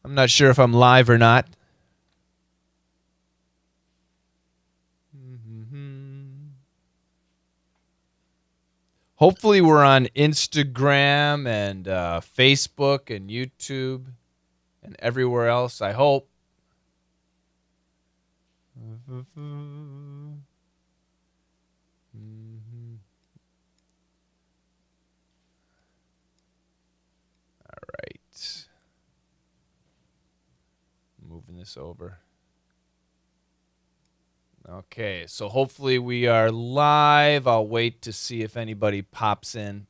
I'm not sure if I'm live or not. Hopefully we're on Instagram and Facebook and YouTube and everywhere else, I hope. All right. Moving this over. Okay, so hopefully we are live. I'll wait to see if anybody pops in.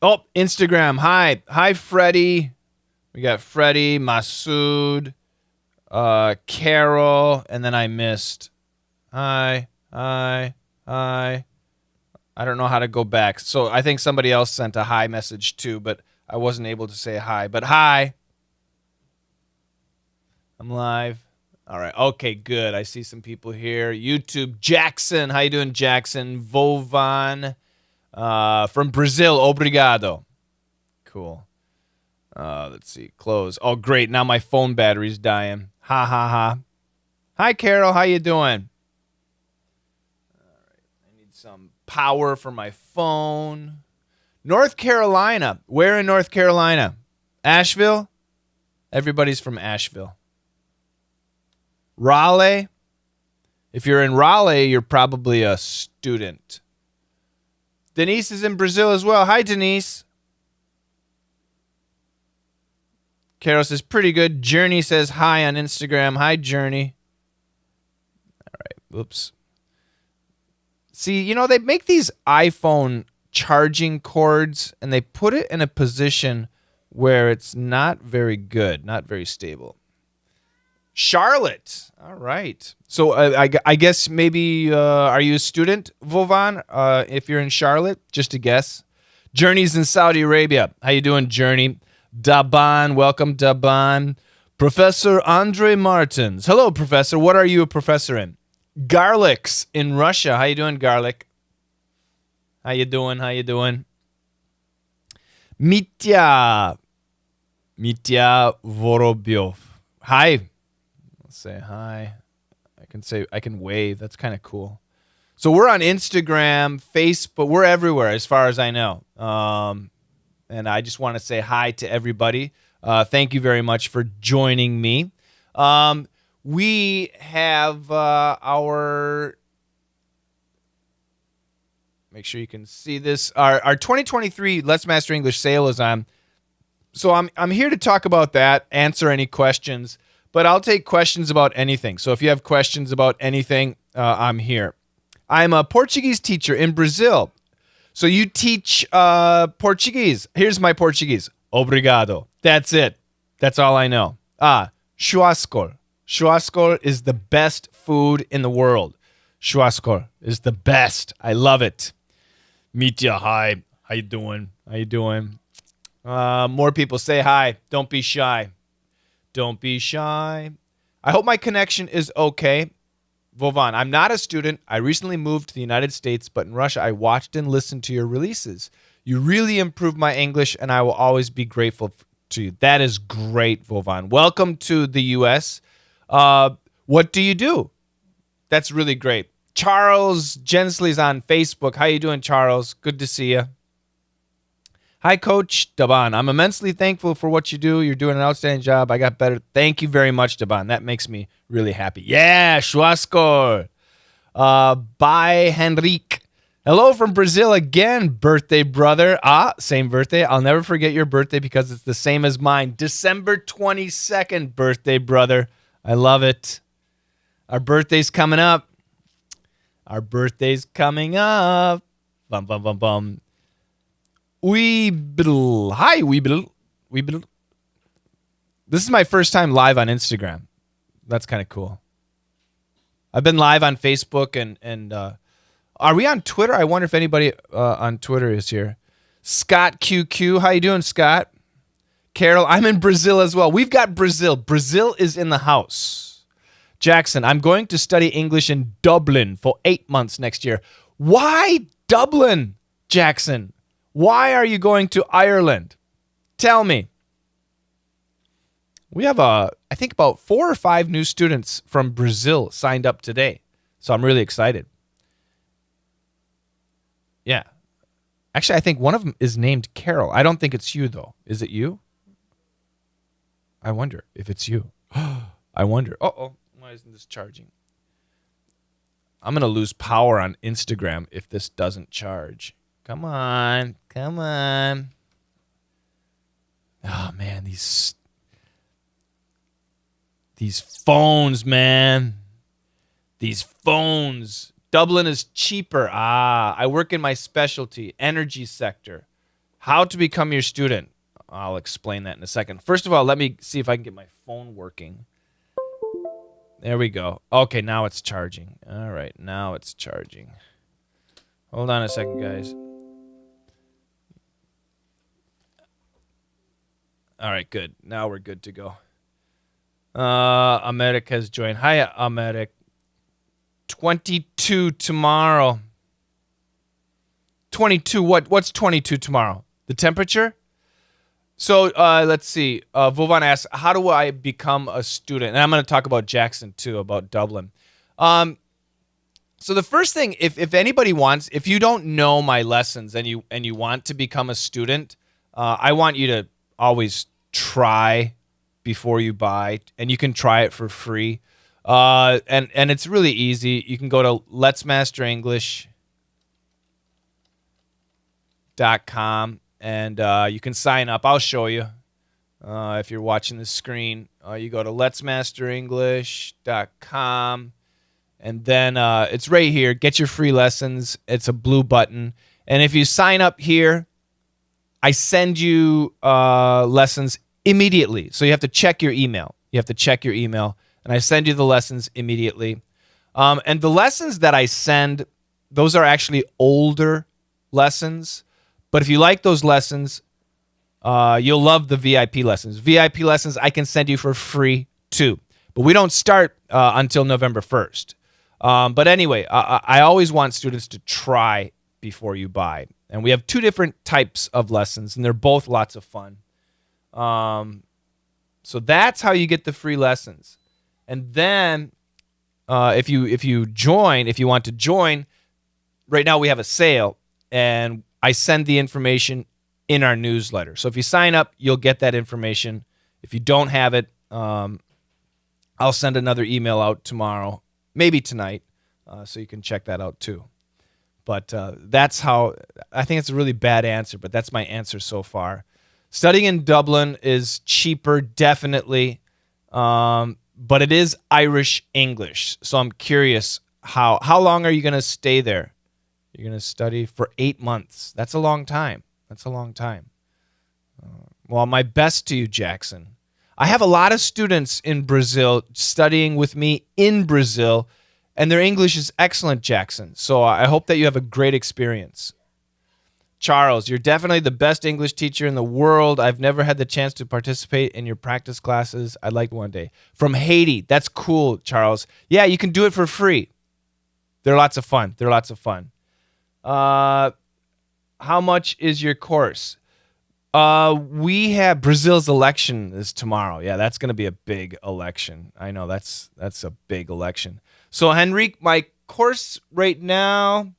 Oh, Instagram. Hi. Hi, Freddie. We got Freddie, Masood, Carol, and then I missed. Hi. I don't know how to go back. So I think somebody else sent a hi message too, but I wasn't able to say hi. But hi. I'm live. All right. Okay, good. I see some people here. YouTube, Jackson. How you doing, Jackson? Vovan from Brazil. Obrigado. Cool. Let's see. Close. Oh, great. Now my phone battery's dying. Ha, ha, ha. Hi, Carol. How you doing? All right. I need some power for my phone. North Carolina. Where in North Carolina? Asheville? Everybody's from Asheville. Raleigh. If you're in Raleigh, you're probably a student. Denise is in Brazil as well. Hi, Denise. Carol says, pretty good. Journey says hi on Instagram. Hi, Journey. All right. Oops. See, they make these iPhone charging cords, and they put it in a position where it's not very good, not very stable. Charlotte. All right. So I guess maybe, are you a student, Vovan? If you're in Charlotte, just a guess. Journey's in Saudi Arabia. How you doing, Journey? Daban. Welcome, Daban. Professor Andre Martins. Hello, Professor. What are you a professor in? Garlics in Russia. How you doing, Garlic? How you doing? How you doing? Mitya Vorobyov. Hi. Say hi. I can wave. That's kind of cool. So we're on Instagram, Facebook. We're everywhere as far as I know. And I just want to say hi to everybody. Thank you very much for joining me. We have our... Make sure you can see this. Our 2023 Let's Master English sale is on. So I'm here to talk about that, answer any questions. But I'll take questions about anything. So if you have questions about anything, I'm here. I'm a Portuguese teacher in Brazil. So you teach Portuguese. Here's my Portuguese. Obrigado. That's it. That's all I know. Churrasco. Churrasco is the best food in the world. Churrasco is the best. I love it. Mitya, hi. How you doing? How you doing? More people say hi. Don't be shy. Don't be shy. I hope my connection is okay. Vovan, I'm not a student. I recently moved to the United States, but in Russia, I watched and listened to your releases. You really improved my English, and I will always be grateful to you. That is great, Vovan. Welcome to the U.S. What do you do? That's really great. Charles Gensley's on Facebook. How you doing, Charles? Good to see you. Hi, Coach Daban. I'm immensely thankful for what you do. You're doing an outstanding job. I got better. Thank you very much, Daban. That makes me really happy. Yeah, Schwaskor. Bye, Henrique. Hello from Brazil again, birthday brother. Same birthday. I'll never forget your birthday because it's the same as mine. December 22nd, birthday brother. I love it. Our birthday's coming up. Our birthday's coming up. Bum, bum, bum, bum. Weebiddle. Hi, Weebiddle. Weebiddle. This is my first time live on Instagram. That's kind of cool. I've been live on Facebook and are we on Twitter? I wonder if anybody on Twitter is here. Scott QQ. How you doing, Scott? Carol, I'm in Brazil as well. We've got Brazil. Brazil is in the house. Jackson, I'm going to study English in Dublin for 8 months next year. Why Dublin, Jackson? Why are you going to Ireland? Tell me. We have, I think, about 4 or 5 new students from Brazil signed up today. So I'm really excited. Yeah. Actually, I think one of them is named Carol. I don't think it's you, though. Is it you? I wonder if it's you. I wonder. Uh-oh. Why isn't this charging? I'm going to lose power on Instagram if this doesn't charge. Come on. Come on. Oh, man. These phones, man. These phones. Dublin is cheaper. I work in my specialty, energy sector. How to become your student. I'll explain that in a second. First of all, let me see if I can get my phone working. There we go. Okay, now it's charging. All right, now it's charging. Hold on a second, guys. All right, good. Now we're good to go. Americ has joined. Hi, Americ. 22 tomorrow. 22. What's 22 tomorrow? The temperature? So let's see. Vovan asks, how do I become a student? And I'm going to talk about Jackson, too, about Dublin. So the first thing, if anybody wants, if you don't know my lessons and you want to become a student, I want you to always try before you buy. And you can try it for free. And it's really easy. You can go to letsmasterenglish.com. And you can sign up. I'll show you if you're watching the screen. You go to letsmasterenglish.com, and then it's right here. Get your free lessons. It's a blue button. And if you sign up here, I send you lessons immediately. So you have to check your email. And I send you the lessons immediately. And the lessons that I send, those are actually older lessons. But if you like those lessons, you'll love the VIP lessons. VIP lessons I can send you for free, too. But we don't start until November 1st. But anyway, I always want students to try before you buy. And we have 2 different types of lessons, and they're both lots of fun. So that's how you get the free lessons. And then if you want to join, right now we have a sale, and I send the information in our newsletter. So if you sign up, you'll get that information. If you don't have it, I'll send another email out tomorrow, maybe tonight, so you can check that out too. But that's how, I think it's a really bad answer, but that's my answer so far. Studying in Dublin is cheaper, definitely, but it is Irish English. So I'm curious, how long are you going to stay there? You're going to study for 8 months. That's a long time. Well, my best to you, Jackson. I have a lot of students in Brazil studying with me in Brazil, and their English is excellent, Jackson. So I hope that you have a great experience. Charles, you're definitely the best English teacher in the world. I've never had the chance to participate in your practice classes. I'd like one day. From Haiti. That's cool, Charles. Yeah, you can do it for free. They're lots of fun. How much is your course? We have Brazil's election is tomorrow. Yeah, that's going to be a big election. I know that's a big election. So, Henrique, my course right now,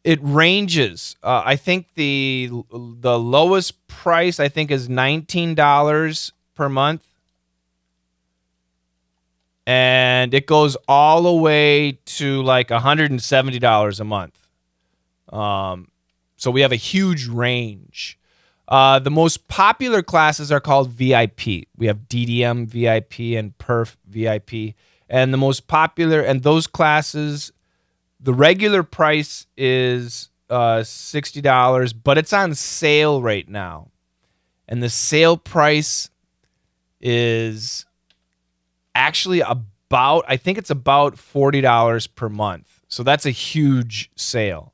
it ranges. I think the lowest price I think is $19 per month, and it goes all the way to like $170 a month. So we have a huge range. The most popular classes are called VIP. We have DDM VIP and Perf VIP. And the most popular, and those classes, the regular price is $60, but it's on sale right now. And the sale price is actually I think it's about $40 per month. So that's a huge sale.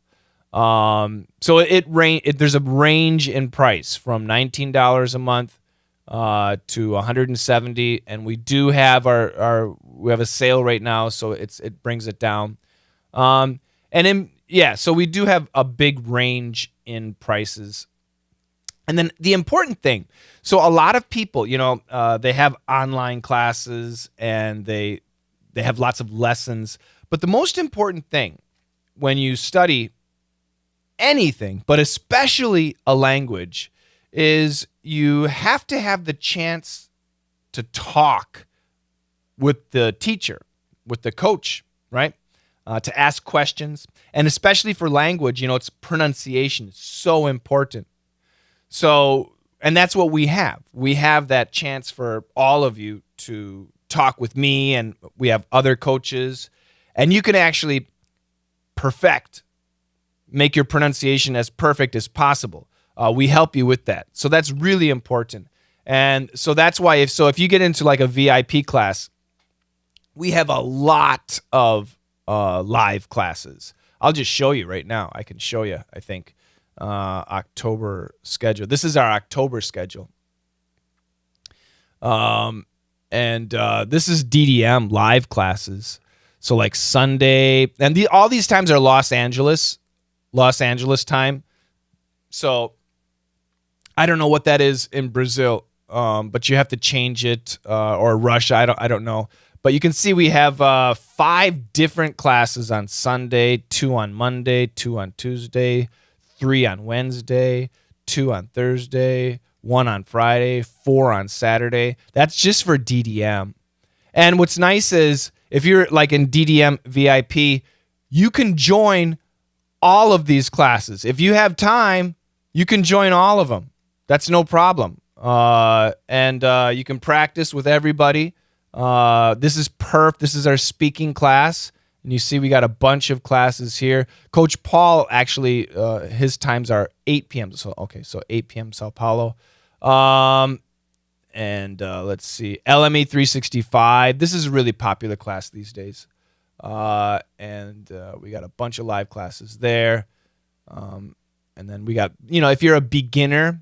So there's a range in price from $19 a month to $170, and we do have we have a sale right now, so it brings it down. So we do have a big range in prices. And then the important thing, so a lot of people, they have online classes and they have lots of lessons. But the most important thing when you study anything, but especially a language, is you have to have the chance to talk with the teacher, with the coach, right? To ask questions. And especially for language, it's pronunciation is so important. So, and that's what we have. We have that chance for all of you to talk with me, and we have other coaches, and you can actually make your pronunciation as perfect as possible. We help you with that. So that's really important. And so that's why if you get into like a VIP class, we have a lot of live classes. I'll just show you right now. I can show you, I think, October schedule. This is our October schedule. And this is DDM live classes. So like Sunday, and all these times are Los Angeles time. So I don't know what that is in Brazil, but you have to change it, or Russia. I don't know. But you can see we have 5 different classes on Sunday, 2 on Monday, 2 on Tuesday, 3 on Wednesday, 2 on Thursday, 1 on Friday, 4 on Saturday. That's just for DDM. And what's nice is if you're like in DDM VIP, you can join all of these classes. If you have time, you can join all of them. That's no problem. And you can practice with everybody. This is This is our speaking class. And you see we got a bunch of classes here. Coach Paul, actually, his times are 8 p.m. So 8 p.m. Sao Paulo. Let's see. LME 365. This is a really popular class these days. We got a bunch of live classes there. And then we got, if you're a beginner,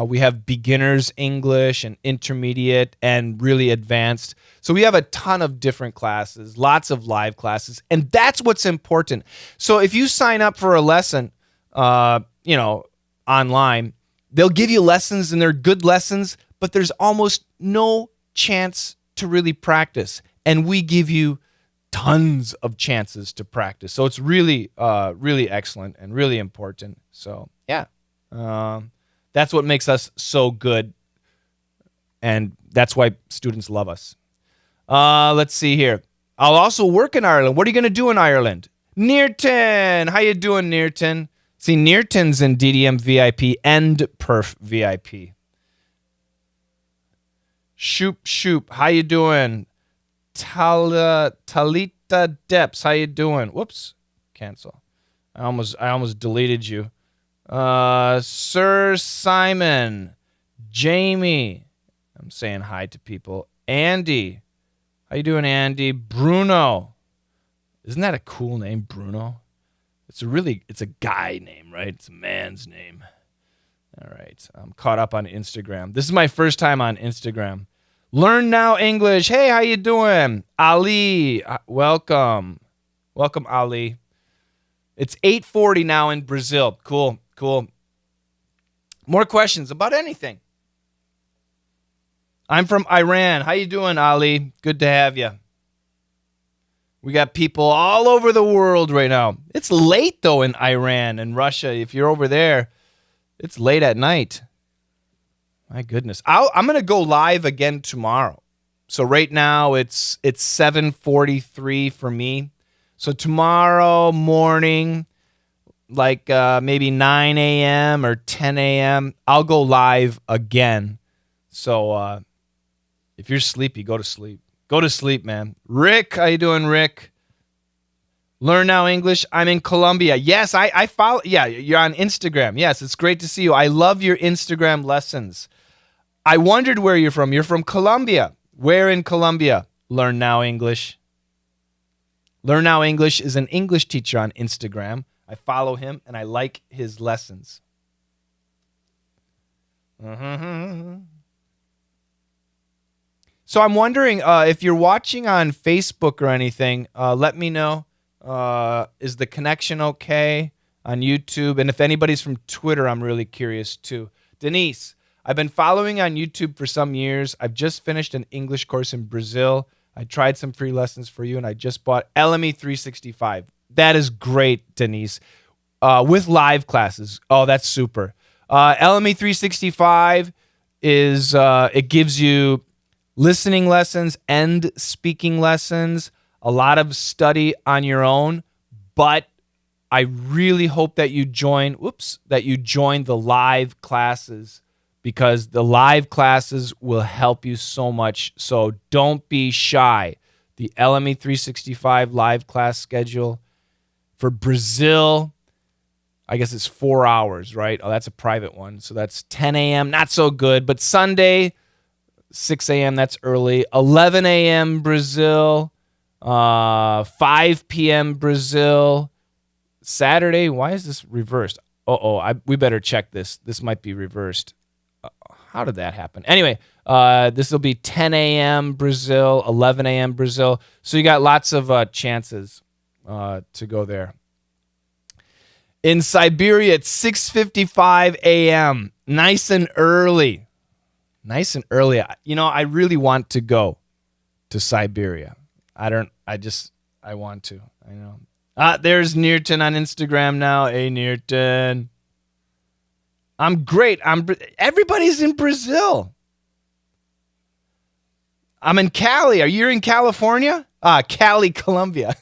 we have beginners English and intermediate and really advanced. So we have a ton of different classes, lots of live classes, and that's what's important. So if you sign up for a lesson, online, they'll give you lessons and they're good lessons, but there's almost no chance to really practice. And we give you tons of chances to practice. So it's really, really excellent and really important. So yeah. That's what makes us so good, and that's why students love us. Let's see here. I'll also work in Ireland. What are you going to do in Ireland? Nearton. How you doing, Nearton? See, Nearton's in DDM VIP and Perf VIP. Shoop. How you doing? Talita Deps. How you doing? Whoops. Cancel. I almost deleted you. Sir Simon, Jamie, I'm saying hi to people. Andy, how you doing, Andy? Bruno, isn't that a cool name, Bruno? It's a guy name, right? It's a man's name. All right, I'm caught up on Instagram. This is my first time on Instagram. Learn Now English. Hey, how you doing? Ali, welcome, Ali. It's 8:40 now in Brazil. Cool. More questions about anything. I'm from Iran. How you doing, Ali? Good to have you. We got people all over the world right now. It's late, though, in Iran and Russia. If you're over there, it's late at night. My goodness. I'm going to go live again tomorrow. So right now, it's 7:43 for me. So tomorrow morning, like maybe 9 a.m. or 10 a.m., I'll go live again. So if you're sleepy, go to sleep. Go to sleep, man. Rick, how you doing, Rick? Learn Now English. I'm in Colombia. Yes, I follow. Yeah, you're on Instagram. Yes, it's great to see you. I love your Instagram lessons. I wondered where you're from. You're from Colombia. Where in Colombia? Learn Now English. Learn Now English is an English teacher on Instagram. I follow him, and I like his lessons. So I'm wondering if you're watching on Facebook or anything, let me know. Is the connection okay? on YouTube. And if anybody's from Twitter, I'm really curious too. Denise, I've been following on YouTube for some years. I've just finished an English course in Brazil. I tried some free lessons for you, and I just bought LME 365. That is great, Denise. With live classes. Oh, that's super. LME 365 is it gives you listening lessons and speaking lessons, a lot of study on your own, but I really hope that you join the live classes, because the live classes will help you so much. So don't be shy. The LME 365 live class schedule for Brazil, I guess it's 4 hours, right? Oh, that's a private one. So that's 10 a.m., not so good. But Sunday, 6 a.m., that's early. 11 a.m. Brazil, 5 p.m. Brazil. Saturday, why is this reversed? We better check this. This might be reversed. How did that happen? Anyway, this will be 10 a.m. Brazil, 11 a.m. Brazil. So you got lots of chances to go there. In Siberia, it's 6:55 a.m. Nice and early. Nice and early. I really want to go to Siberia. I want to. I know. There's Nearton on Instagram now. Hey, Nearton. I'm great. Everybody's in Brazil. I'm in Cali. Are you in California? Cali, Colombia.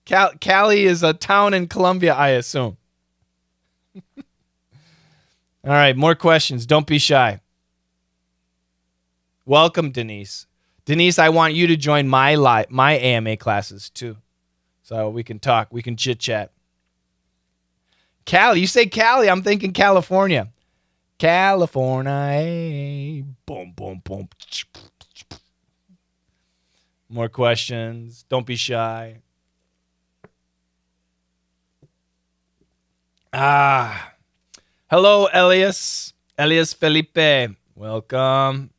Cali is a town in Colombia, I assume. All right, more questions. Don't be shy. Welcome, Denise. Denise, I want you to join my AMA classes too, so we can talk. We can chit-chat. Cali, you say Cali, I'm thinking California. California. Boom, boom, boom. More questions. Don't be shy. Hello, Elias Felipe. Welcome.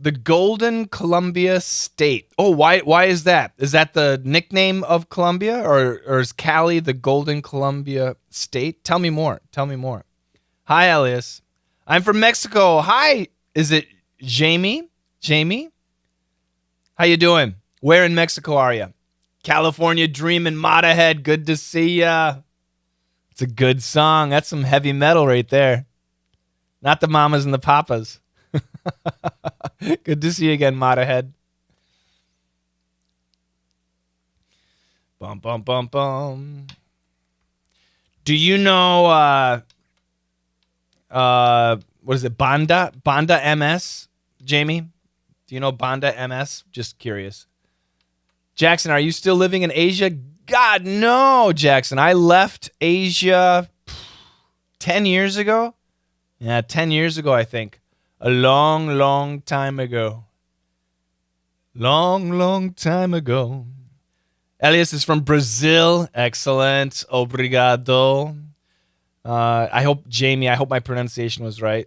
The Golden Columbia State. Oh, why is that? Is that the nickname of Columbia, or is Cali the Golden Columbia State? Tell me more. Hi, Elias. I'm from Mexico. Hi. Is it Jamie? How you doing? Where in Mexico are you? California Dreamin', Mottahead. Good to see ya. It's a good song. That's some heavy metal right there. Not the mamas and the papas. Good to see you again, Mottahead. Bum, bum, bum, bum. Do you know, what is it, Banda MS, Jamie? Do you know Banda MS? Just curious. Jackson, are you still living in Asia? God, no, Jackson. I left Asia 10 years ago. Yeah, 10 years ago, I think. A long, long time ago. Long time ago. Elias is from Brazil. Excellent. Obrigado. I hope my pronunciation was right.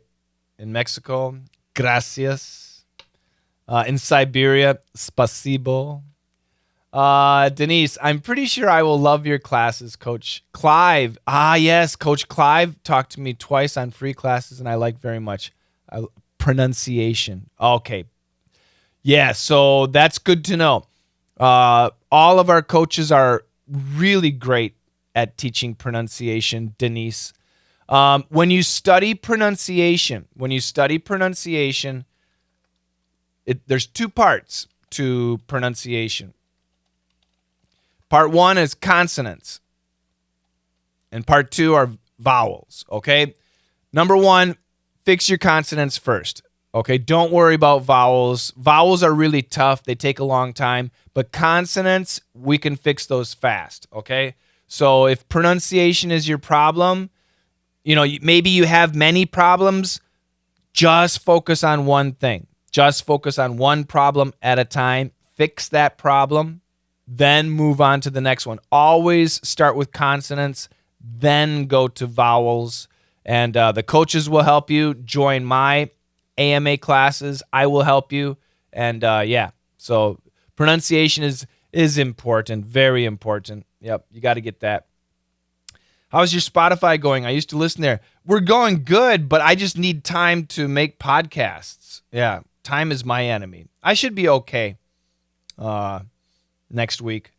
In Mexico, gracias. In Siberia, spasibo. Denise, I'm pretty sure I will love your classes, Coach Clive. Yes, Coach Clive talked to me twice on free classes, and I like very much. Pronunciation. Okay. Yeah, so that's good to know. All of our coaches are really great at teaching pronunciation, Denise. When you study pronunciation, there's two parts to pronunciation. Part one is consonants, and part two are vowels, okay? Number one, fix your consonants first, okay? Don't worry about vowels. Vowels are really tough. They take a long time. But consonants, we can fix those fast, okay? So if pronunciation is your problem, maybe you have many problems, just focus on one thing. Just focus on one problem at a time. Fix that problem. Then move on to the next one. Always start with consonants, then go to vowels. And the coaches will help you. Join my AMA classes. I will help you. And so pronunciation is important. Very important. Yep, you got to get that. How's your Spotify going? I used to listen there. We're going good, but I just need time to make podcasts. Yeah, time is my enemy. I should be okay next week.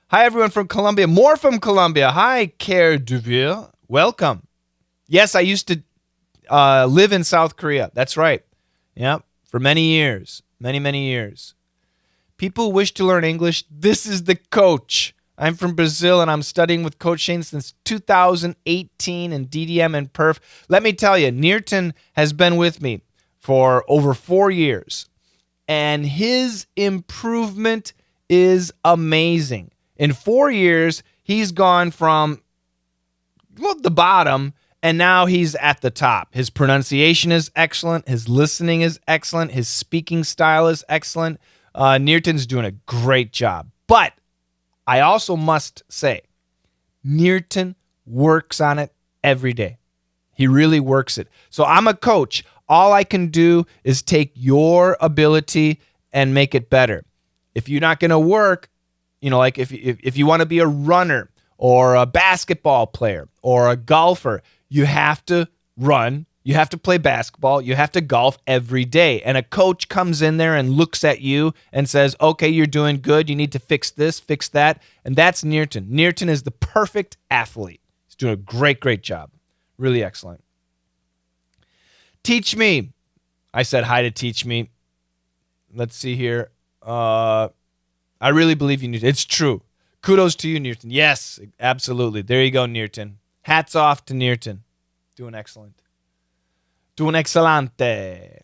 Hi, everyone from Colombia. More from Colombia. Hi, Care Deville. Welcome. Yes, I used to live in South Korea. That's right. Yep, for many years. Many, many years. People wish to learn English. This is the coach. I'm from Brazil, and I'm studying with Coach Shane since 2018 in DDM and Perf. Let me tell you, Nearton has been with me for over 4 years, and his improvement is amazing. In 4 years, he's gone from the bottom, and now he's at the top. His pronunciation is excellent. His listening is excellent. His speaking style is excellent. Nearton's doing a great job. But I also must say, Nearton works on it every day. He really works it. So I'm a coach. All I can do is take your ability and make it better. If you're not going to work, like if you want to be a runner or a basketball player or a golfer, you have to run, you have to play basketball, you have to golf every day. And a coach comes in there and looks at you and says, okay, you're doing good. You need to fix this, fix that. And that's Nearton. Nearton is the perfect athlete. He's doing a great, great job. Really excellent. Teach me. I said hi to Teach Me. Let's see here. I really believe you need it. It's true. Kudos to you, Nearton. Yes, absolutely. There you go, Nearton. Hats off to Nearton. Doing excellent. Doing excelente.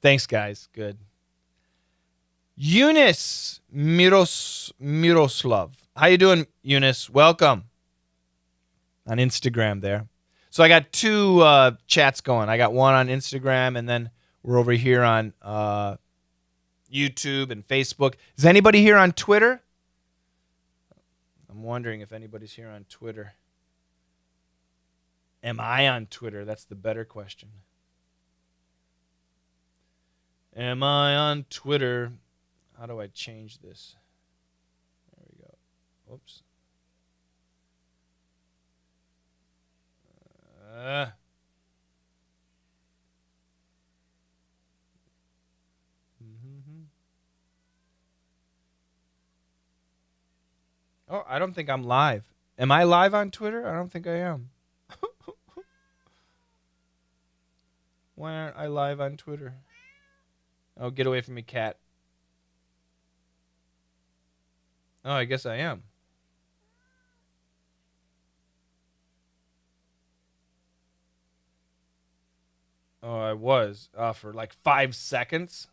Thanks, guys. Good. Eunice Miroslav. How you doing, Eunice? Welcome. On Instagram there. So I got two chats going. I got one on Instagram, and then we're over here on YouTube and Facebook. Is anybody here on Twitter? I'm wondering if anybody's here on Twitter. Am I on Twitter? That's the better question. Am I on Twitter? How do I change this? There we go. Oops. Oh, I don't think I'm live. Am I live on Twitter? I don't think I am. Why aren't I live on Twitter? Oh, get away from me, cat. Oh, I guess I am. Oh, I was for like 5 seconds.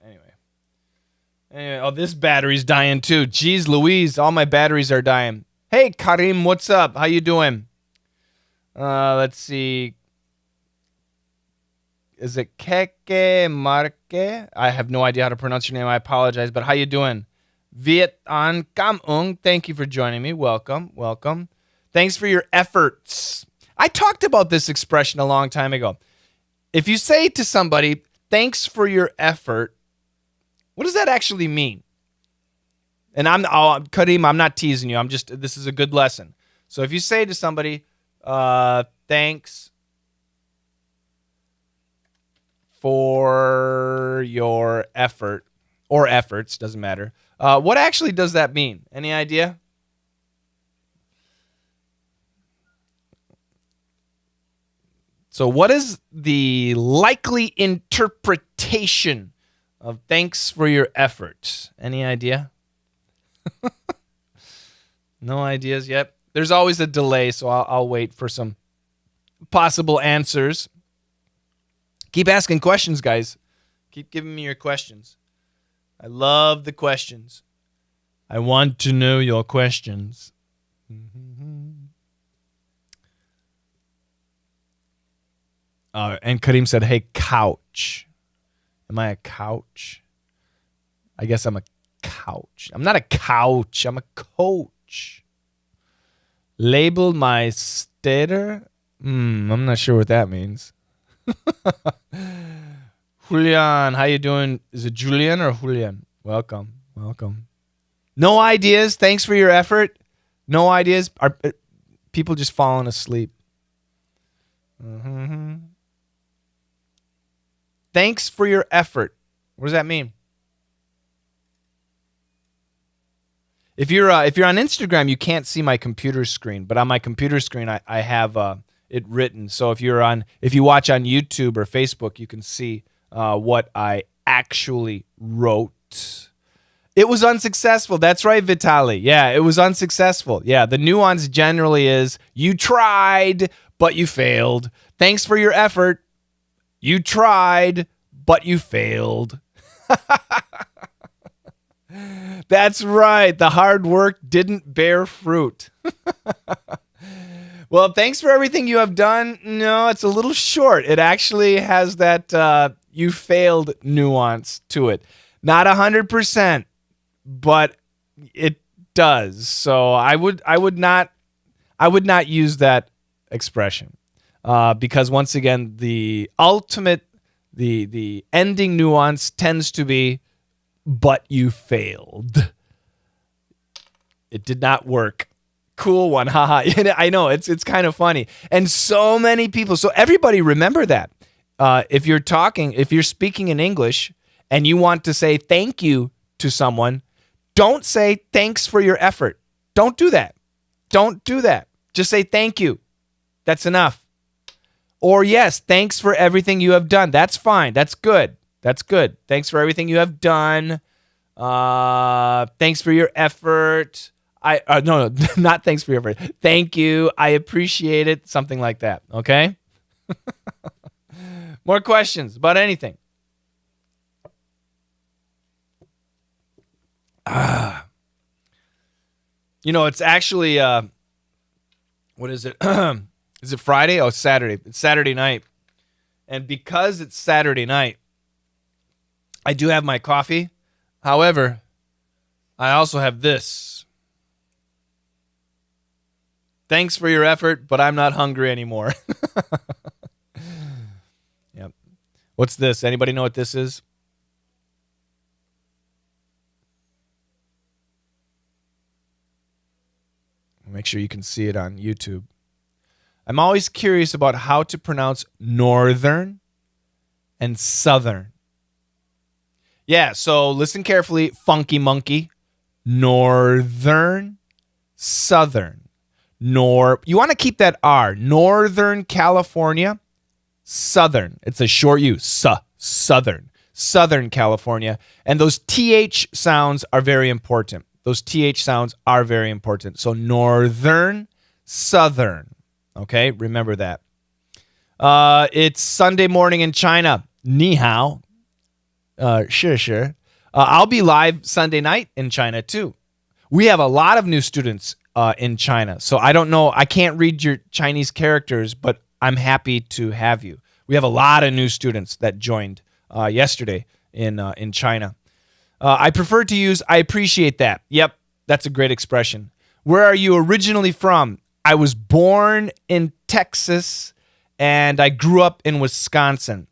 Anyway, oh, this battery's dying too. Jeez Louise, all my batteries are dying. Hey, Karim, what's up? How you doing? Let's see. Is it Keke Marke? I have no idea how to pronounce your name. I apologize, but how you doing? Viet An Kam Ung, thank you for joining me. Welcome, welcome. Thanks for your efforts. I talked about this expression a long time ago. If you say to somebody, thanks for your effort, what does that actually mean? And Karim, I'm not teasing you. This is a good lesson. So if you say to somebody, thanks for your effort, or efforts, doesn't matter. What actually does that mean? Any idea? So what is the likely interpretation of thanks for your efforts? Any idea? No ideas yet. There's always a delay, so I'll wait for some possible answers. Keep asking questions, guys. Keep giving me your questions. I love the questions. I want to know your questions. And Karim said, hey, couch. Am I a couch? I guess I'm a couch. I'm not a couch. I'm a coach. Label my stater? I'm not sure what that means. Julian, how you doing? Is it Julian or Julian? Welcome. No ideas. Thanks for your effort. No ideas. Are people just falling asleep? Mm-hmm. Thanks for your effort. What does that mean? If you're on Instagram, you can't see my computer screen, but on my computer screen, I have it written. So if you watch on YouTube or Facebook, you can see what I actually wrote. It was unsuccessful. That's right, Vitali. Yeah, it was unsuccessful. Yeah, the nuance generally is you tried, but you failed. Thanks for your effort. You tried, but you failed. That's right. The hard work didn't bear fruit. Well, thanks for everything you have done. No, it's a little short. It actually has that you failed nuance to it. Not 100%, but it does. So I would not use that expression because once again, the ultimate, the ending nuance tends to be, but you failed. It did not work. Cool one, haha. I know, it's kind of funny. And so many people, so everybody remember that. If you're speaking in English and you want to say thank you to someone, don't say thanks for your effort. Don't do that. Don't do that. Just say thank you. That's enough. Or yes, thanks for everything you have done. That's fine. That's good. That's good. Thanks for everything you have done. Thanks for your effort. No, not thanks for your effort. Thank you. I appreciate it. Something like that. Okay? More questions about anything. It's actually, what is it? Is it Friday? Oh, it's Saturday. It's Saturday night. And because it's Saturday night, I do have my coffee. However, I also have this. Thanks for your effort, but I'm not hungry anymore. Yep. What's this? Anybody know what this is? Make sure you can see it on YouTube. I'm always curious about how to pronounce northern and southern. Yeah, so listen carefully. Funky monkey. Northern, southern. You want to keep that R. Northern California, southern. It's a short U. Southern. Southern California. And those TH sounds are very important. Those TH sounds are very important. So northern, southern. Okay, remember that. It's Sunday morning in China. Ni hao. Sure. I'll be live Sunday night in China too. We have a lot of new students in China. So I don't know. I can't read your Chinese characters, but I'm happy to have you. We have a lot of new students that joined yesterday in China. I prefer to use I appreciate that. Yep, that's a great expression. Where are you originally from? I was born in Texas, and I grew up in Wisconsin.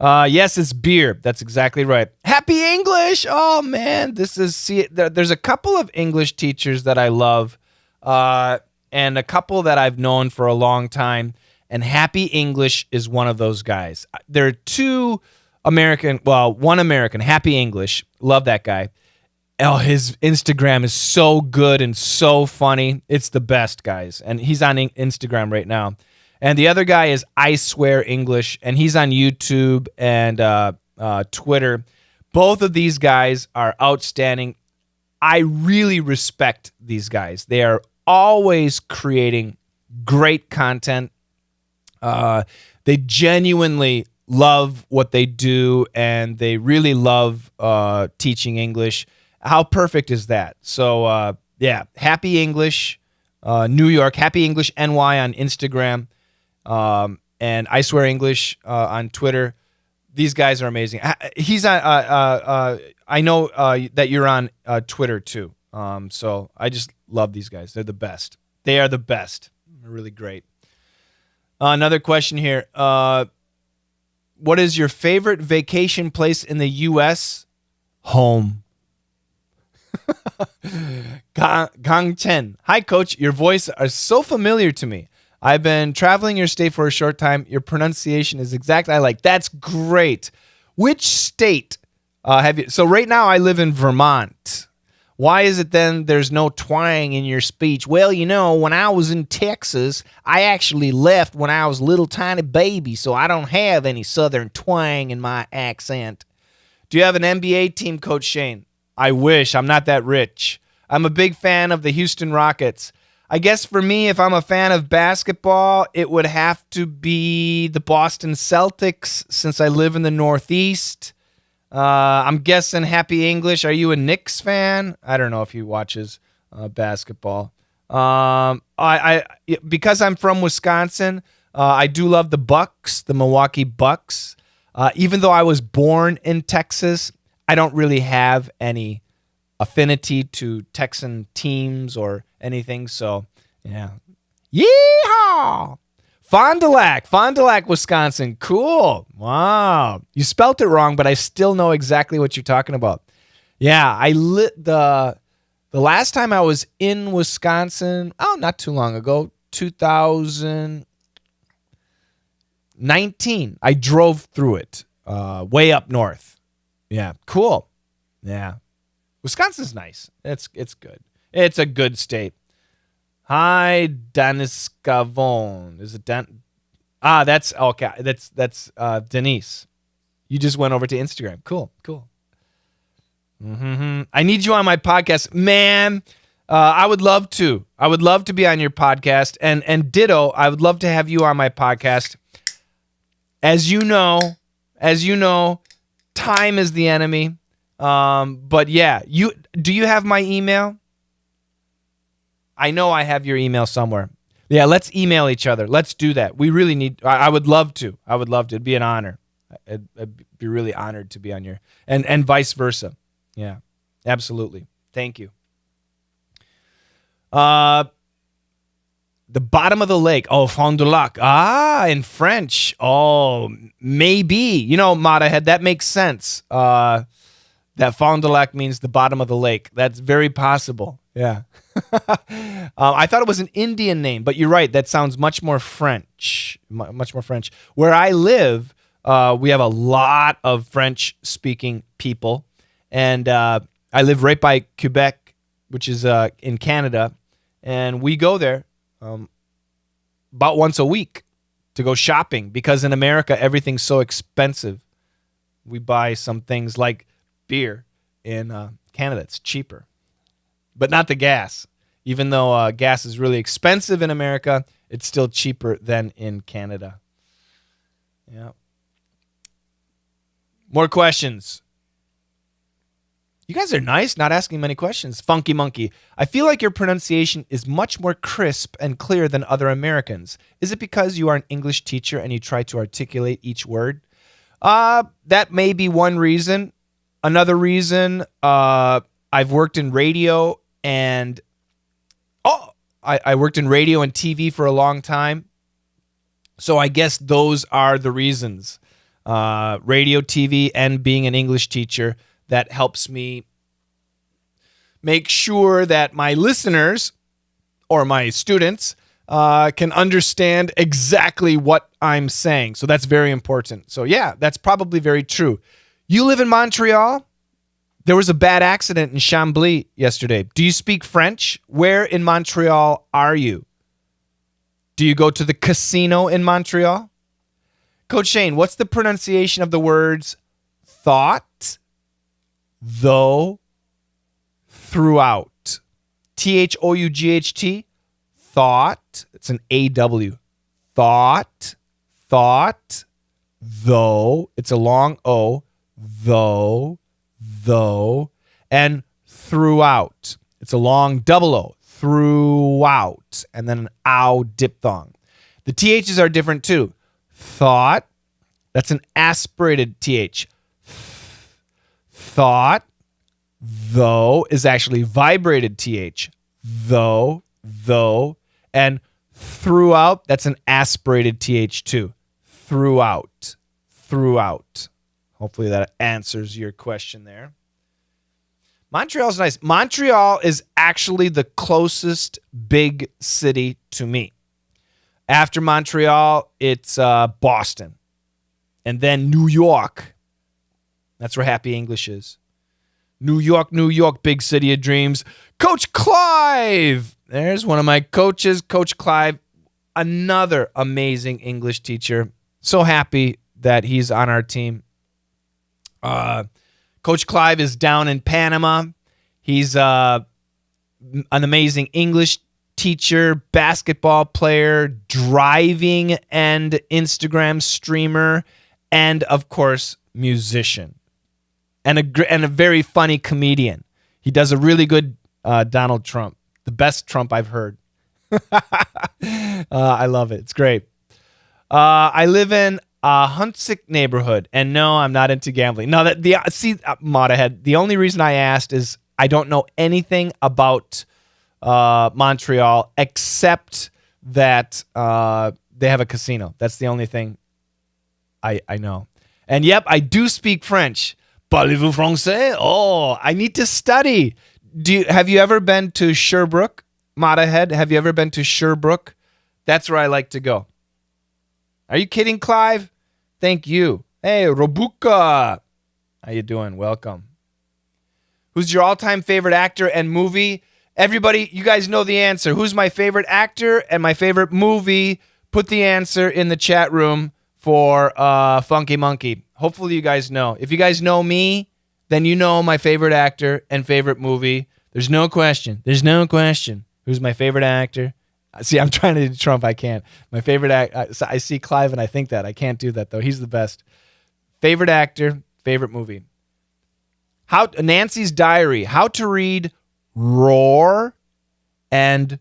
Yes, it's beer. That's exactly right. Happy English! Oh, man. There's a couple of English teachers that I love, and a couple that I've known for a long time, and Happy English is one of those guys. There are one American, Happy English. Love that guy. Oh, his Instagram is so good and so funny. It's the best, guys. And he's on Instagram right now. And the other guy is I Swear English, and he's on YouTube and Twitter. Both of these guys are outstanding. I really respect these guys. They are always creating great content. They genuinely love what they do, and they really love teaching English. How perfect is that? So, yeah, Happy English, New York, Happy English NY on Instagram, and I Swear English on Twitter. These guys are amazing. He's on. I know that you're on Twitter too. So I just love these guys. They're the best. They are the best. They're really great. Another question here. what is your favorite vacation place in the U.S.? Home. Gang Chen. Hi, Coach. Your voice is so familiar to me. I've been traveling your state for a short time. Your pronunciation is exactly I like. That's great. Which state have you? So right now I live in Vermont. Why is it then there's no twang in your speech? Well, when I was in Texas, I actually left when I was a little tiny baby, so I don't have any southern twang in my accent. Do you have an NBA team, Coach Shane? I wish. I'm not that rich. I'm a big fan of the Houston Rockets. I guess for me, if I'm a fan of basketball, it would have to be the Boston Celtics since I live in the Northeast. I'm guessing Happy English. Are you a Knicks fan? I don't know if he watches basketball. Because I'm from Wisconsin, I do love the Bucks, the Milwaukee Bucks. Even though I was born in Texas, I don't really have any affinity to Texan teams or anything. So, yeah. Yeehaw! Fond du Lac, Wisconsin. Cool. Wow. You spelt it wrong, but I still know exactly what you're talking about. Yeah, the last time I was in Wisconsin, not too long ago, 2019. I drove through it, way up north. Yeah, cool. Yeah. Wisconsin's nice. It's good. It's a good state. Hi, Dennis Gavon. Is it that's okay. That's Denise. You just went over to Instagram. Cool. Mm-hmm. I need you on my podcast, man. I would love to. I would love to be on your podcast, and ditto. I would love to have you on my podcast. As you know, time is the enemy. But yeah, do you have my email? I know I have your email somewhere. Yeah, let's email each other. Let's do that. We really need. I would love to. It'd be an honor. I'd be really honored to be on your and vice versa. Yeah, absolutely. Thank you. The bottom of the lake. Oh, fond du lac. In French. Oh, maybe. Matahead, that makes sense. That fond du lac means the bottom of the lake. That's very possible. Yeah. I thought it was an Indian name, but you're right. That sounds much more French. Much more French. Where I live, we have a lot of French-speaking people. And I live right by Quebec, which is in Canada. And we go there about once a week to go shopping because in America, everything's so expensive. We buy some things like beer. In Canada, it's cheaper. But not the gas. Even though gas is really expensive in America, it's still cheaper than in Canada. Yeah. More questions. You guys are nice, not asking many questions. Funky Monkey. I feel like your pronunciation is much more crisp and clear than other Americans. Is it because you are an English teacher and you try to articulate each word? That may be one reason. Another reason, I've worked in radio and I worked in radio and TV for a long time. So I guess those are the reasons. Radio, TV, and being an English teacher, that helps me make sure that my listeners or my students can understand exactly what I'm saying. So that's very important. So yeah, that's probably very true. You live in Montreal? There was a bad accident in Chambly yesterday. Do you speak French? Where in Montreal are you? Do you go to the casino in Montreal? Coach Shane, what's the pronunciation of the words thought, though, throughout? Thought, thought. It's an AW. Thought, though. It's a long O. Though, and throughout. It's a long double O. Throughout. And then an ow diphthong. The THs are different too. Thought. That's an aspirated TH. Thought. Though is actually vibrated TH. Though. And throughout. That's an aspirated TH too. Throughout. throughout. Hopefully that answers your question there. Montreal's nice. Montreal is actually the closest big city to me. After Montreal, it's Boston. And then New York. That's where Happy English is. New York, big city of dreams. Coach Clive. There's one of my coaches, Coach Clive. Another amazing English teacher. So happy that he's on our team. Coach Clive is down in Panama. He's an amazing English teacher, basketball player, driving and Instagram streamer, and of course, musician. And a very funny comedian. He does a really good Donald Trump. The best Trump I've heard. I love it. It's great. I live in a Huntsick neighborhood, and no, I'm not into gambling. No, Mottahead, the only reason I asked is I don't know anything about Montreal except that they have a casino. That's the only thing I know. And yep, I do speak French. Parlez-vous français? Oh, I need to study. Have you ever been to Sherbrooke, Mottahead? Have you ever been to Sherbrooke? That's where I like to go. Are you kidding, Clive? Thank you. Hey, Robuka. How you doing? Welcome. Who's your all-time favorite actor and movie? Everybody, you guys know the answer. Who's my favorite actor and my favorite movie? Put the answer in the chat room for Funky Monkey. Hopefully you guys know. If you guys know me, then you know my favorite actor and favorite movie. There's no question. Who's my favorite actor? See, I'm trying to do Trump. I can't. My favorite actor. I see Clive and I think that. I can't do that, though. He's the best. Favorite actor, favorite movie. Nancy's Diary. How to read roar and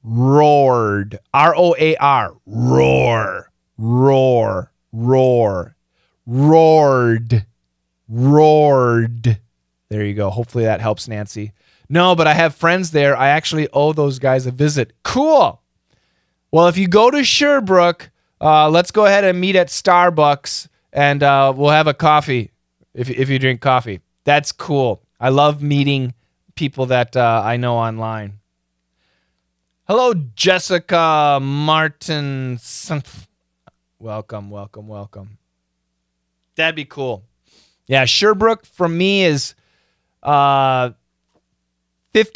roared. R-O-A-R. Roar. Roar. Roar. Roared. Roared. There you go. Hopefully that helps, Nancy. No, but I have friends there. I actually owe those guys a visit. Cool. Well, if you go to Sherbrooke, let's go ahead and meet at Starbucks, and we'll have a coffee if you drink coffee. That's cool. I love meeting people that I know online. Hello, Jessica Martin. Welcome. That'd be cool. Yeah, Sherbrooke from me is 50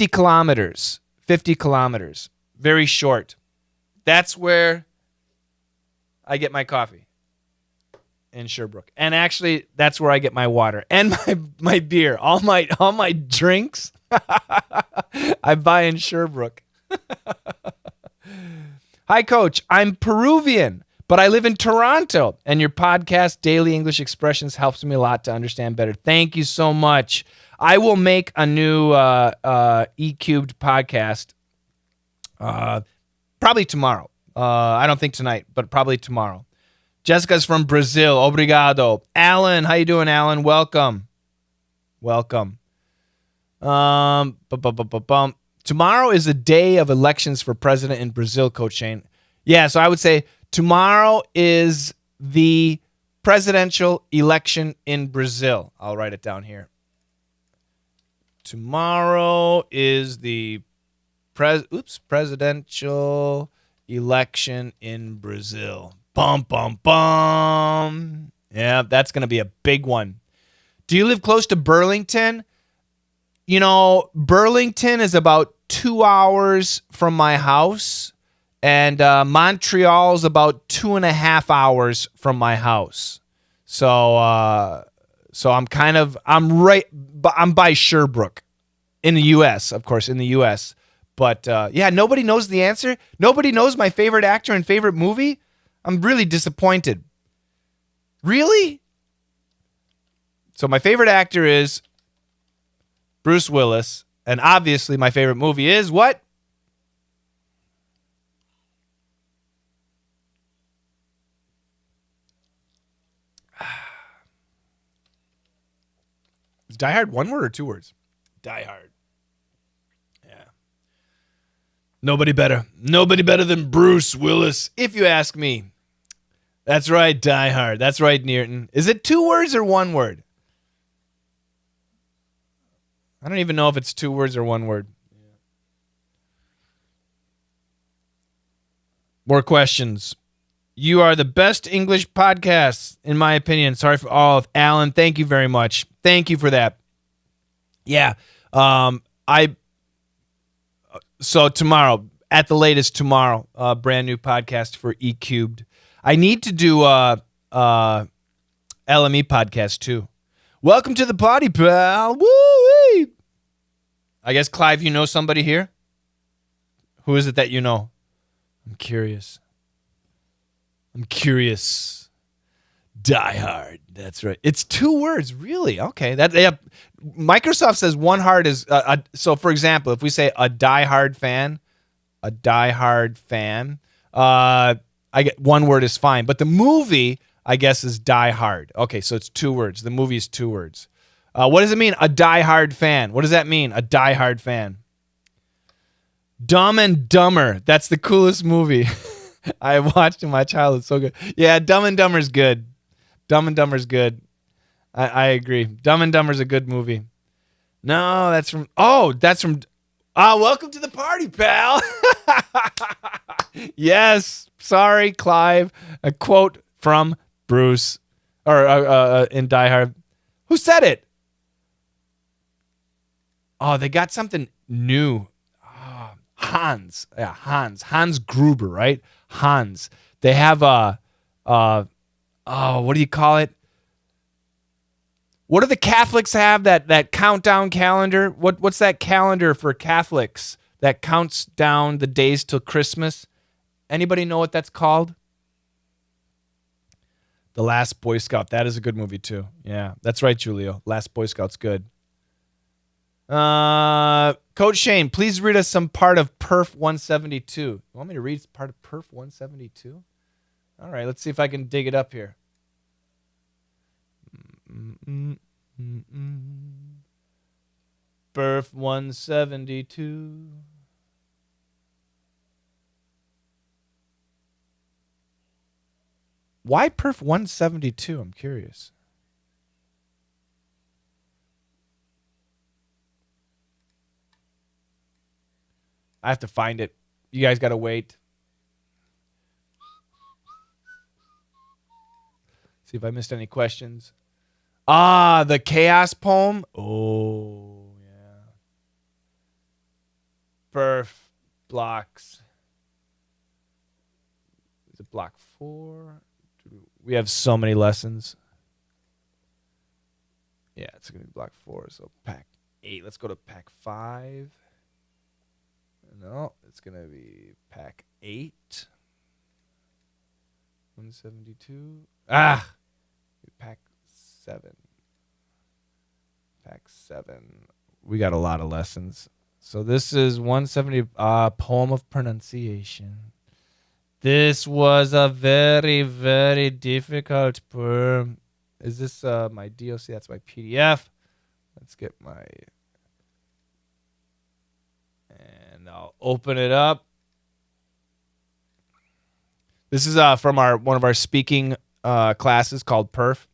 kilometers. 50 kilometers. Very short. That's where I get my coffee. In Sherbrooke. And actually, that's where I get my water. And my beer. All my drinks, I buy in Sherbrooke. Hi, Coach. I'm Peruvian, but I live in Toronto. And your podcast, Daily English Expressions, helps me a lot to understand better. Thank you so much. I will make a new E-Cubed podcast probably tomorrow. I don't think tonight, but probably tomorrow. Jessica's from Brazil. Obrigado. Alan, how you doing, Alan? Welcome. Tomorrow is a day of elections for president in Brazil, Coach Shane. Yeah, so I would say tomorrow is the presidential election in Brazil. I'll write it down here. Tomorrow is the presidential election in Brazil. Bum, bum, bum. Yeah, that's going to be a big one. Do you live close to Burlington? You know, Burlington is about 2 hours from my house, and Montreal is about 2.5 hours from my house. So I'm by Sherbrooke in the U.S., of course, in the U.S. But yeah, nobody knows the answer. Nobody knows my favorite actor and favorite movie. I'm really disappointed. Really? So my favorite actor is Bruce Willis, and obviously my favorite movie is what? Is Die Hard one word or 2 words? Die Hard. Yeah. Nobody better than Bruce Willis, if you ask me. That's right, Die Hard. That's right, Nearton. Is it 2 words or 1 word? I don't even know if it's 2 words or 1 word. More questions. You are the best English podcast, in my opinion. Sorry for all. Alan, thank you very much. Thank you for that. Yeah. So tomorrow, at the latest tomorrow, brand new podcast for E Cubed. I need to do LME podcast too. Welcome to the party, pal. Woo-wee. I guess, Clive, you know somebody here? Who is it that you know? I'm curious. Die Hard. That's right. It's 2 words, really. Okay. Microsoft says 1 hard is so. For example, if we say a Die Hard fan, I get 1 word is fine. But the movie, I guess, is Die Hard. Okay, so it's 2 words. The movie is 2 words. What does it mean? A Die Hard fan. What does that mean? A Die Hard fan. Dumb and Dumber. That's the coolest movie I watched in my childhood. So good. Yeah, Dumb and Dumber's good. Dumb and Dumber's good. I agree. Dumb and Dumber's a good movie. No, that's from. Welcome to the party, pal. Yes. Sorry, Clive. A quote from Bruce, or in Die Hard. Who said it? Oh, they got something new. Hans. Yeah, Hans Gruber, right? Hans. They have what do you call it? What do the Catholics have? That countdown calendar? What's that calendar for Catholics that counts down the days till Christmas? Anybody know what that's called? The Last Boy Scout. That is a good movie too. Yeah, that's right, Julio. Last Boy Scout's good. Coach Shane, please read us some part of Perf 172. You want me to read part of Perf 172? All right, let's see if I can dig it up here. Perf 172. Why Perf 172? I'm curious. I have to find it. You guys got to wait. See if I missed any questions. The chaos poem. Oh, yeah. Perf blocks. Is it block 4? We have so many lessons. Yeah, it's going to be block 4. So pack 8. Let's go to pack 5. No, it's going to be pack 8. 172. Pack 7. Pack 7. We got a lot of lessons. So this is 170, poem of pronunciation. This was a very, very difficult poem. Is this my DOC? That's my PDF. Let's get my... And I'll open it up. This is from one of our speaking classes called Perf.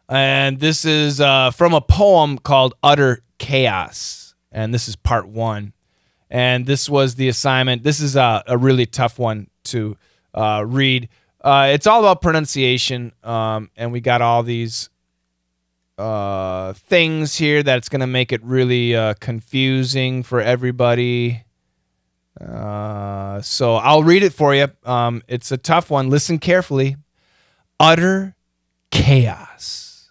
And this is from a poem called Utter Chaos. And this is part 1. And this was the assignment. This is a really tough one to read. It's all about pronunciation. And we got all these things here that's going to make it really confusing for everybody. So I'll read it for you. It's a tough one. Listen carefully. Utter chaos.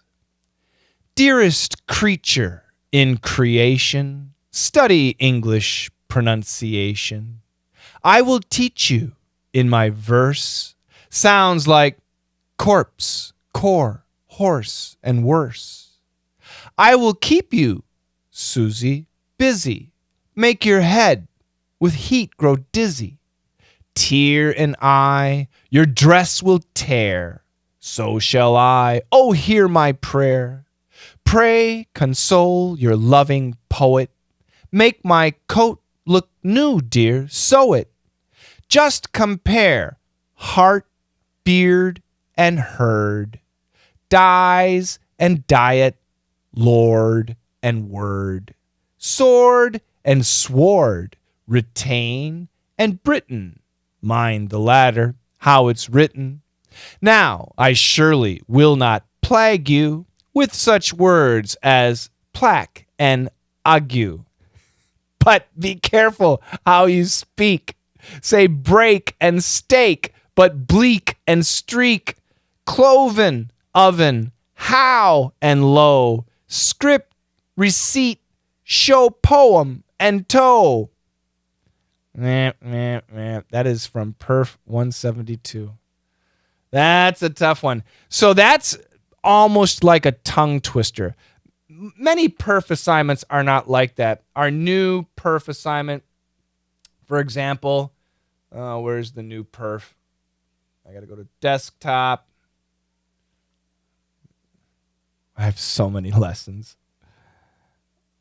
Dearest creature in creation, study English pronunciation. I will teach you in my verse. Sounds like corpse, core, horse, and worse. I will keep you, Susie, busy. Make your head with heat grow dizzy. Tear and eye, your dress will tear. So shall I. Oh, hear my prayer. Pray, console your loving poet. Make my coat look new, dear. Sew it. Just compare heart beard and herd, dies and diet, lord and word, sword and sword, retain and Britain. Mind the latter, how it's written. Now I surely will not plague you with such words as plaque and ague. But be careful how you speak. Say break and stake, but bleak and streak, cloven, oven, how and low, script, receipt, show poem, and toe. That is from Perf 172. That's a tough one. So that's almost like a tongue twister. Many perf assignments are not like that. Our new perf assignment, for example, where's the new perf? I got to go to desktop. I have so many lessons.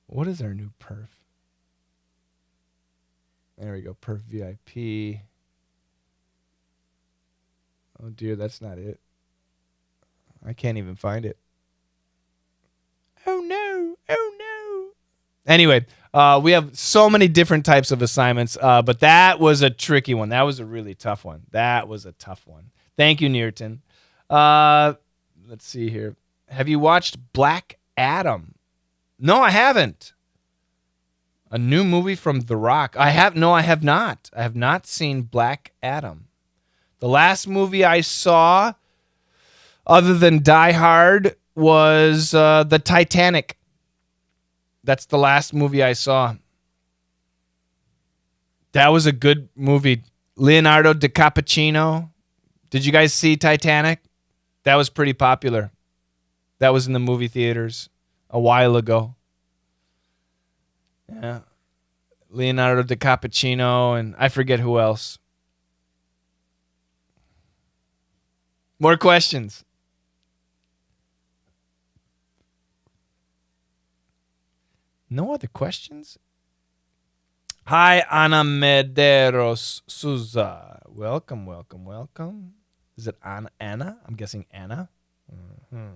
What is our new perf? There we go, perf VIP. Oh dear, that's not it. I can't even find it. Oh no. Anyway, we have so many different types of assignments, but that was a tricky one. That was a really tough one. Thank you, Nearton. Let's see here. Have you watched Black Adam? No, I haven't. A new movie from The Rock. I have not. I have not seen Black Adam. The last movie I saw, other than Die Hard, was The Titanic. That's the last movie I saw. That was a good movie. Leonardo DiCaprio. Did you guys see Titanic? That was pretty popular. That was in the movie theaters a while ago. Yeah. Leonardo DiCaprio and I forget who else. More questions. No other questions? Hi, Ana Medeiros Souza. Welcome. Is it Anna? I'm guessing Anna. Mm-hmm.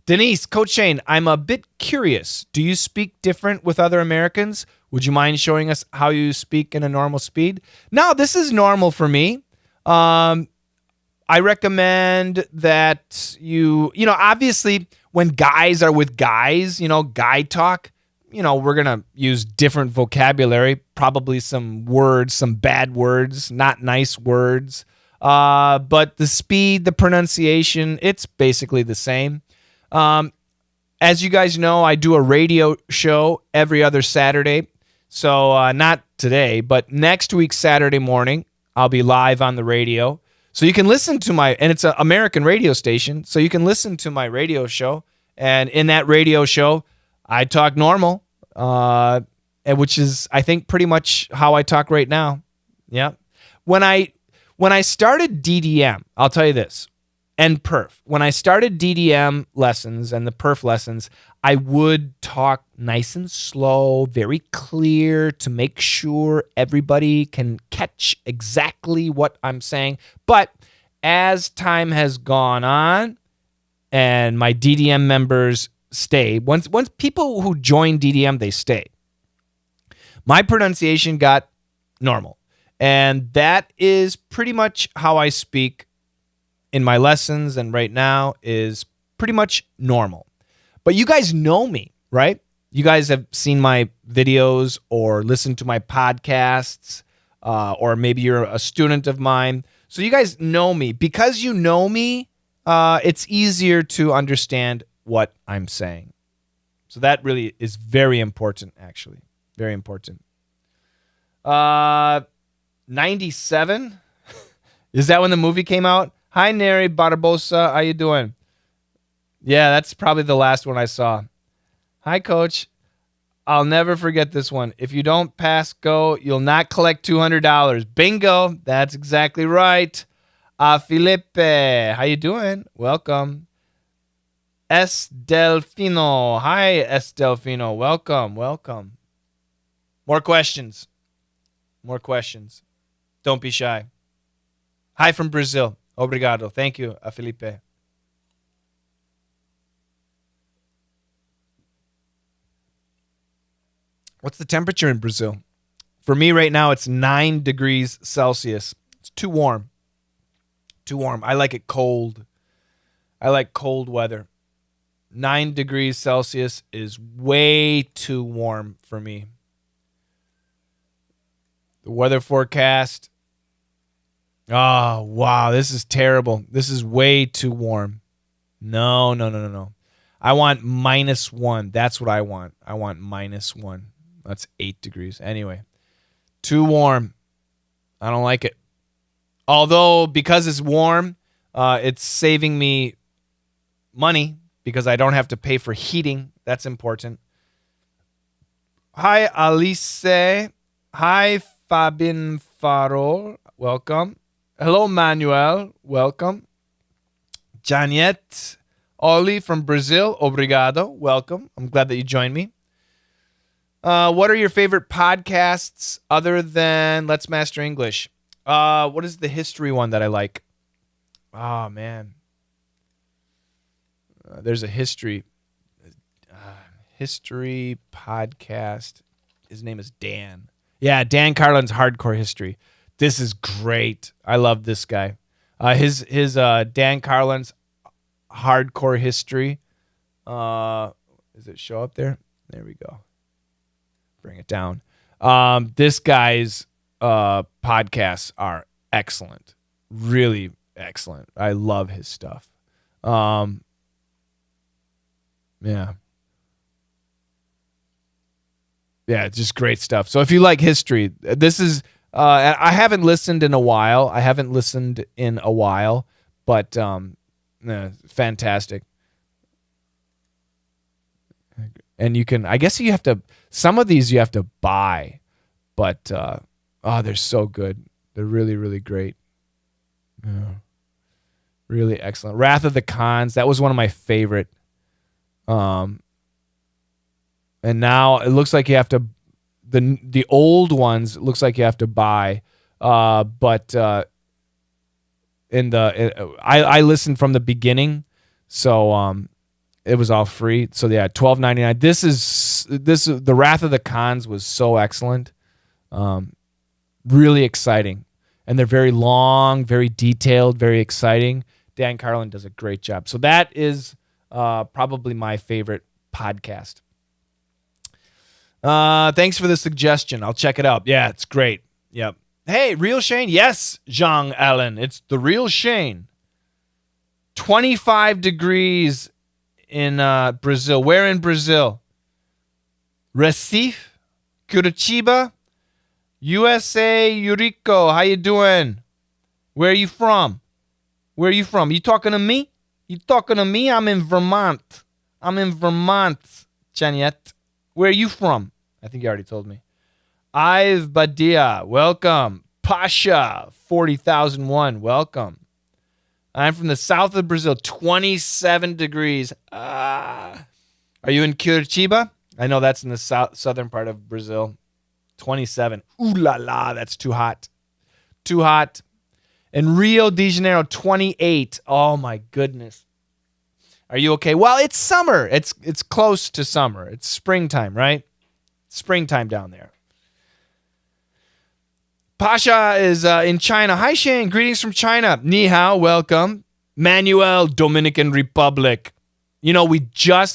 Denise, Coach Shane, I'm a bit curious. Do you speak different with other Americans? Would you mind showing us how you speak in a normal speed? No, this is normal for me. I recommend that you obviously when guys are with guys, guy talk, we're going to use different vocabulary, probably some words, some bad words, not nice words. But the speed, the pronunciation, it's basically the same. As you guys know, I do a radio show every other Saturday. So not today, but next week, Saturday morning, I'll be live on the radio. So you can listen to and it's an American radio station, so you can listen to my radio show. And in that radio show, I talk normal, which is, I think, pretty much how I talk right now. Yeah. When I started DDM, I'll tell you this, and perf. When I started DDM lessons and the perf lessons, I would talk nice and slow, very clear to make sure everybody can catch exactly what I'm saying. But as time has gone on and my DDM members stay, once people who join DDM, they stay, my pronunciation got normal. And that is pretty much how I speak in my lessons, and right now is pretty much normal. But you guys know me, right? You guys have seen my videos or listened to my podcasts, or maybe you're a student of mine. So you guys know me. Because you know me, it's easier to understand what I'm saying. So that really is very important, actually. Very important. 97? Is that when the movie came out? Hi, Neri Barbosa. How you doing? Yeah, that's probably the last one I saw. Hi, Coach. I'll never forget this one. If you don't pass go, you'll not collect $200. Bingo. That's exactly right. Felipe, how you doing? Welcome. S. Delfino. Hi, S. Delfino. Welcome. More questions. Don't be shy. Hi from Brazil. Obrigado. Thank you, Felipe. What's the temperature in Brazil? For me right now, it's 9 degrees Celsius. It's too warm. Too warm. I like it cold. I like cold weather. 9 degrees Celsius is way too warm for me. The weather forecast. Oh, wow. This is terrible. This is way too warm. No. I want -1. That's what I want. I want -1. That's 8 degrees. Anyway, too warm. I don't like it. Although, because it's warm, it's saving me money because I don't have to pay for heating. That's important. Hi, Alice. Hi, Fabin Farol. Welcome. Hello, Manuel. Welcome. Janiette Oli from Brazil. Obrigado. Welcome. I'm glad that you joined me. What are your favorite podcasts other than Let's Master English? What is the history one that I like? Oh, man. There's a history podcast. His name is Dan. Yeah, Dan Carlin's Hardcore History. This is great. I love this guy. His Dan Carlin's Hardcore History. Does it show up there? There we go. Bring it down. This guy's podcasts are excellent. Really excellent. I love his stuff. Yeah. Yeah, it's just great stuff. So if you like history, this is I haven't listened in a while. But fantastic. And you can, I guess you have to, some of these you have to buy, but they're so good. They're really, really great. Yeah. Really excellent. Wrath of the Khans, that was one of my favorite. And now it looks like you have to, the old ones, it looks like you have to buy. But I listened from the beginning, so it was all free. So yeah, $12.99. This is the Wrath of the Khans was so excellent, really exciting, and they're very long, very detailed, very exciting. Dan Carlin does a great job. So that is probably my favorite podcast. Thanks for the suggestion. I'll check it out. Yeah, it's great. Yep. Hey, Real Shane? Yes, Zhang Allen. It's the Real Shane. 25 degrees in Brazil. Where in Brazil? Recife? Curitiba? USA? Eurico? How you doing? Where are you from? Where are you from? You talking to me? You talking to me? I'm in Vermont. Janiette. Where are you from? I think you already told me. Ive Badia, welcome. Pasha, 40,001, welcome. I'm from the south of Brazil, 27 degrees. Are you in Curitiba? I know that's in the southern part of Brazil. 27. Ooh la la, that's too hot. Too hot. And Rio de Janeiro, 28. Oh my goodness. Are you okay? Well, it's summer. It's close to summer. It's springtime, right? Springtime down there. Pasha is in China. Hi, Shane. Greetings from China. Ni hao. Welcome. Manuel, Dominican Republic. You know,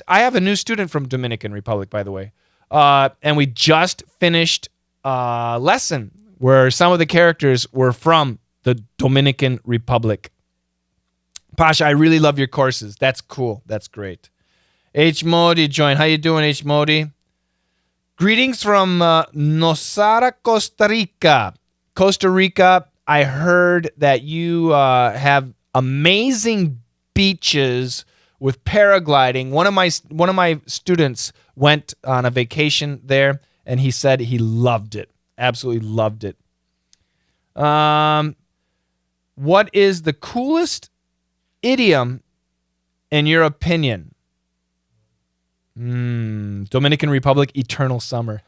I have a new student from Dominican Republic, by the way. And we just finished a lesson where some of the characters were from the Dominican Republic. Pasha, I really love your courses. That's cool. That's great. H. Modi joined. How you doing, H. Modi? Greetings from Nosara, Costa Rica. Costa Rica, I heard that you have amazing beaches with paragliding. One of my students went on a vacation there, and he said he loved it. Absolutely loved it. What is the coolest idiom in your opinion? Dominican Republic, eternal summer.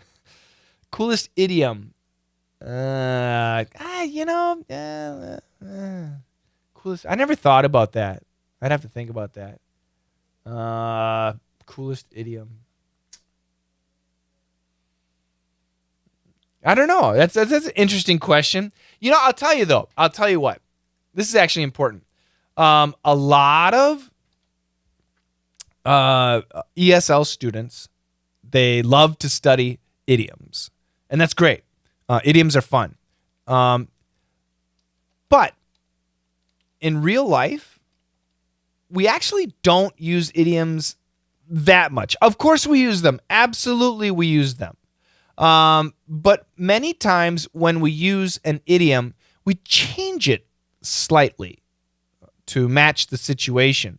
Coolest Idiom. Coolest Coolest. I never thought about that. I'd have to think about that. Coolest idiom. I don't know. That's an interesting question. I'll tell you though. I'll tell you what. This is actually important. A lot of ESL students, they love to study idioms, and that's great. Idioms are fun. But in real life, we actually don't use idioms that much. Of course we use them. Absolutely we use them. But many times when we use an idiom, we change it slightly to match the situation.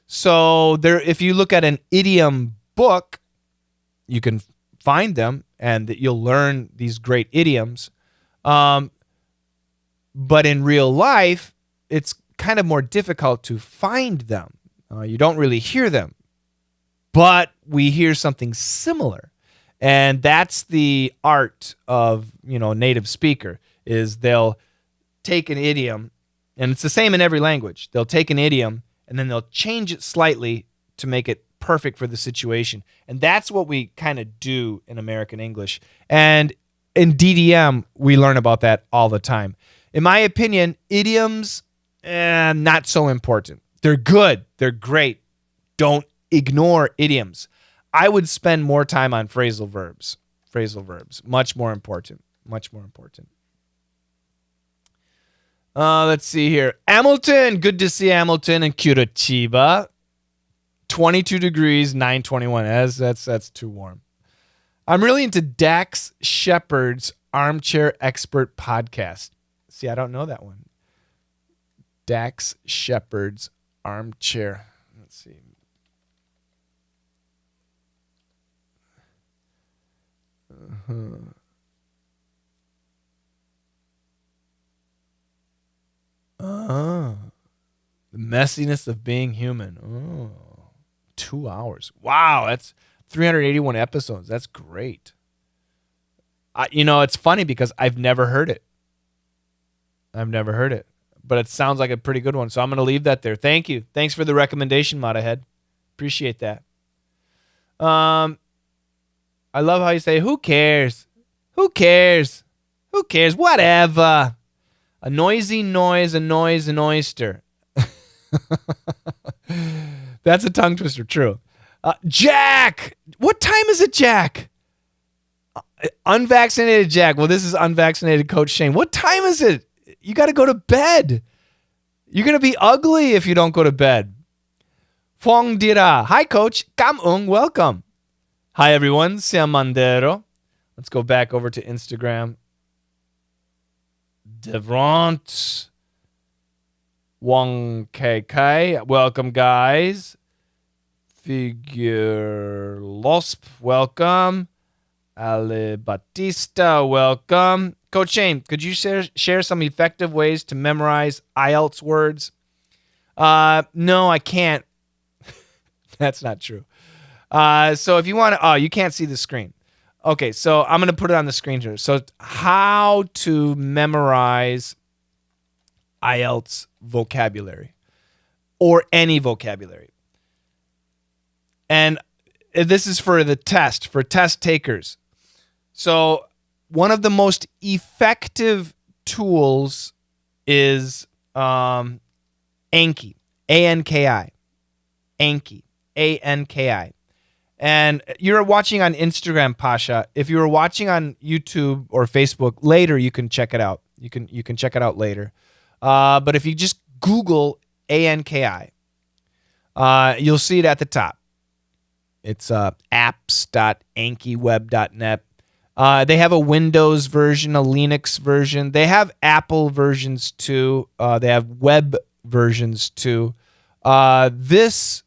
So if you look at an idiom book, you can find them and you'll learn these great idioms. But in real life, it's kind of more difficult to find them. You don't really hear them, but we hear something similar. And that's the art of, native speaker, is they'll take an idiom, and it's the same in every language. They'll take an idiom and then they'll change it slightly to make it perfect for the situation. And that's what we kind of do in American English. And in DDM, we learn about that all the time. In my opinion, idioms, not so important. They're good. They're great. Don't ignore idioms. I would spend more time on phrasal verbs. Phrasal verbs. Much more important. Much more important. Let's see here. Hamilton. Good to see Hamilton in Curitiba. 22 degrees, 9:21. That's too warm. I'm really into Dax Shepard's Armchair Expert podcast. See, I don't know that one. Dax Shepard's Armchair. Let's see. The messiness of being human. 2 hours. Wow, that's 381 episodes. That's great. It's funny because I've never heard it. But it sounds like a pretty good one. So I'm going to leave that there. Thank you. Thanks for the recommendation, Modahead. Appreciate that. I love how you say, who cares? Who cares? Who cares? Whatever. A noisy noise, an oyster. That's a tongue twister, true. Jack! What time is it, Jack? Unvaccinated Jack. Well, this is unvaccinated Coach Shane. What time is it? You got to go to bed. You're going to be ugly if you don't go to bed. Fong Dira. Hi, Coach. Kamung. Welcome. Hi, everyone. Sam Mandero. Let's go back over to Instagram. Devront. Wong KK. Welcome, guys. Figure Losp. Welcome. Ale Batista. Welcome. Coach Shane, could you share some effective ways to memorize IELTS words? No, I can't. That's not true. So if you want to, you can't see the screen. Okay, so I'm going to put it on the screen here. So how to memorize IELTS vocabulary or any vocabulary. And this is for the test, for test takers. So one of the most effective tools is Anki, A-N-K-I. Anki, A-N-K-I. And you're watching on Instagram, Pasha. If you were watching on YouTube or Facebook later, you can check it out. You can check it out later. But if you just Google ANKI, you'll see it at the top. It's apps.ankiweb.net. They have a Windows version, a Linux version. They have Apple versions too. They have web versions too. This,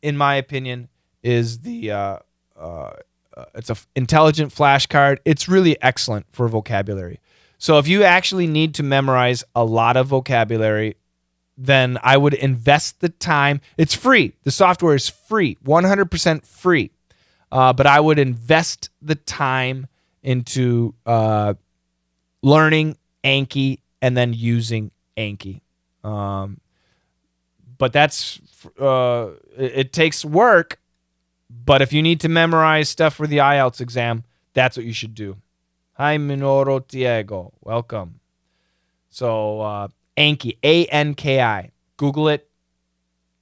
in my opinion, is it's an intelligent flashcard. It's really excellent for vocabulary. So if you actually need to memorize a lot of vocabulary, then I would invest the time. It's free. The software is free, 100% free. But I would invest the time into learning Anki and then using Anki. But it takes work. But if you need to memorize stuff for the IELTS exam, that's what you should do. Hi, Minoro Diego. Welcome. So Anki, A-N-K-I. Google it.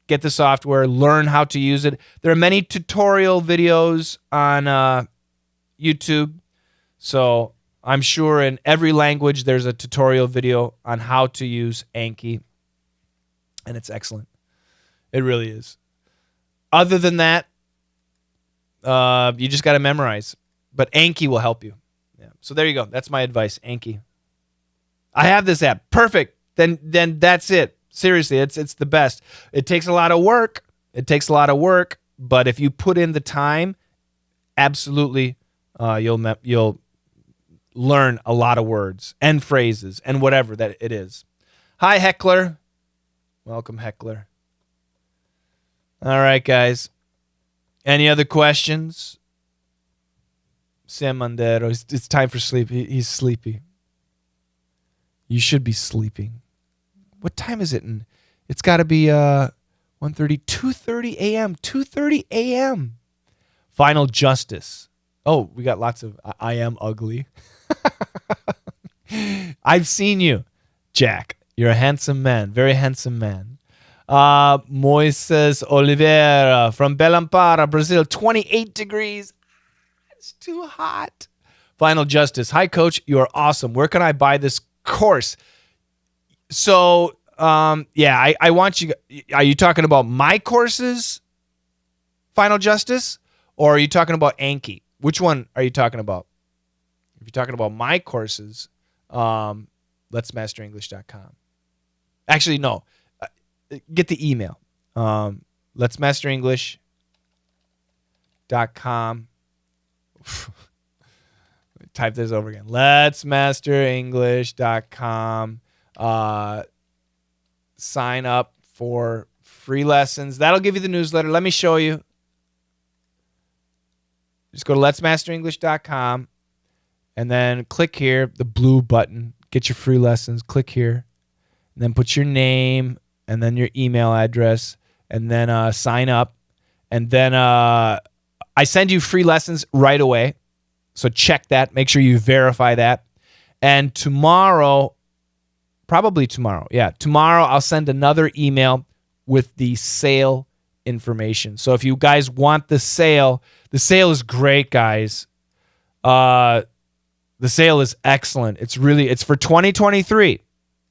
Get the software. Learn how to use it. There are many tutorial videos on YouTube. So I'm sure in every language there's a tutorial video on how to use Anki. And it's excellent. It really is. Other than that, you just got to memorize. But Anki will help you. Yeah. So there you go. That's my advice, Anki. I have this app. Perfect. Then that's it. Seriously, it's the best. It takes a lot of work. But if you put in the time, absolutely, you'll learn a lot of words and phrases and whatever that it is. Hi, Heckler. Welcome, Heckler. All right, guys. Any other questions? Sam Mondero, it's time for sleep. He's sleepy. You should be sleeping. What time is it? It's got to be 1:30, 2:30 a.m. 2:30 a.m. Final Justice. Oh, we got lots of I am ugly. I've seen you, Jack. You're a handsome man. Very handsome man. Moises Oliveira from Belampara, Brazil. 28 degrees. It's too hot. Final Justice. Hi, Coach. You are awesome. Where can I buy this course? So, I want you. Are you talking about my courses, Final Justice, or are you talking about Anki? Which one are you talking about? If you're talking about my courses, letsmasterenglish.com. Actually, no. Get the email. letsmasterenglish.com. Type this over again. letsmasterenglish.com. Sign up for free lessons. That'll give you the newsletter. Let me show you. Just go to letsmasterenglish.com and then click here, the blue button. Get your free lessons. Click here. And then put your name and then your email address and then sign up. And then I send you free lessons right away. So check that. Make sure you verify that. And tomorrow, probably tomorrow. Yeah, tomorrow I'll send another email with the sale information. So if you guys want the sale is great, guys. The sale is excellent. It's for 2023.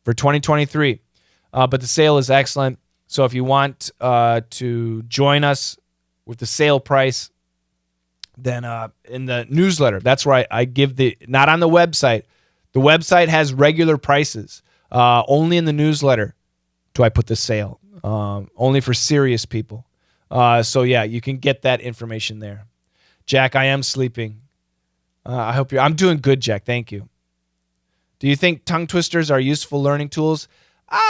For 2023. But the sale is excellent. So if you want to join us with the sale price, then in the newsletter, that's where I give not on the website. The website has regular prices. Only in the newsletter do I put the sale. Only for serious people. So yeah, you can get that information there. Jack, I am sleeping. I hope I'm doing good, Jack. Thank you. Do you think tongue twisters are useful learning tools?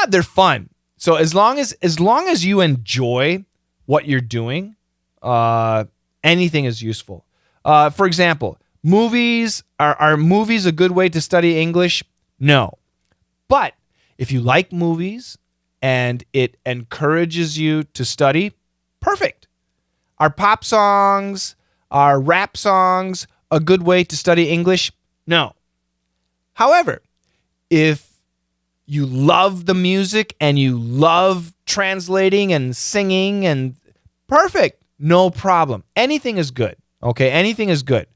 They're fun. So as long as you enjoy what you're doing, anything is useful. For example, movies. Are movies a good way to study English? No. But if you like movies and it encourages you to study, perfect. Are pop songs, are rap songs a good way to study English? No. However, if you love the music and you love translating and singing, and perfect, no problem. Anything is good, okay? Anything is good.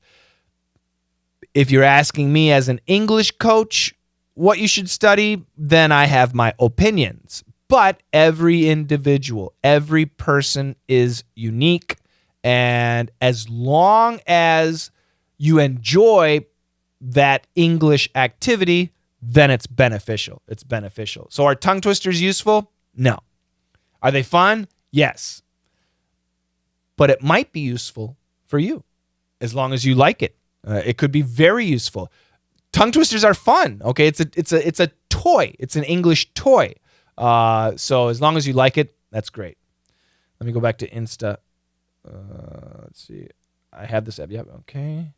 If you're asking me as an English coach what you should study, then I have my opinions. But every individual, every person is unique. And as long as you enjoy that English activity, then it's beneficial. It's beneficial. So are tongue twisters useful? No. Are they fun? Yes. But it might be useful for you as long as you like it. It could be very useful. Tongue twisters are fun. Okay, it's a toy. It's an English toy. So as long as you like it, that's great. Let me go back to Insta. Let's see. I have this app. Yep. Okay.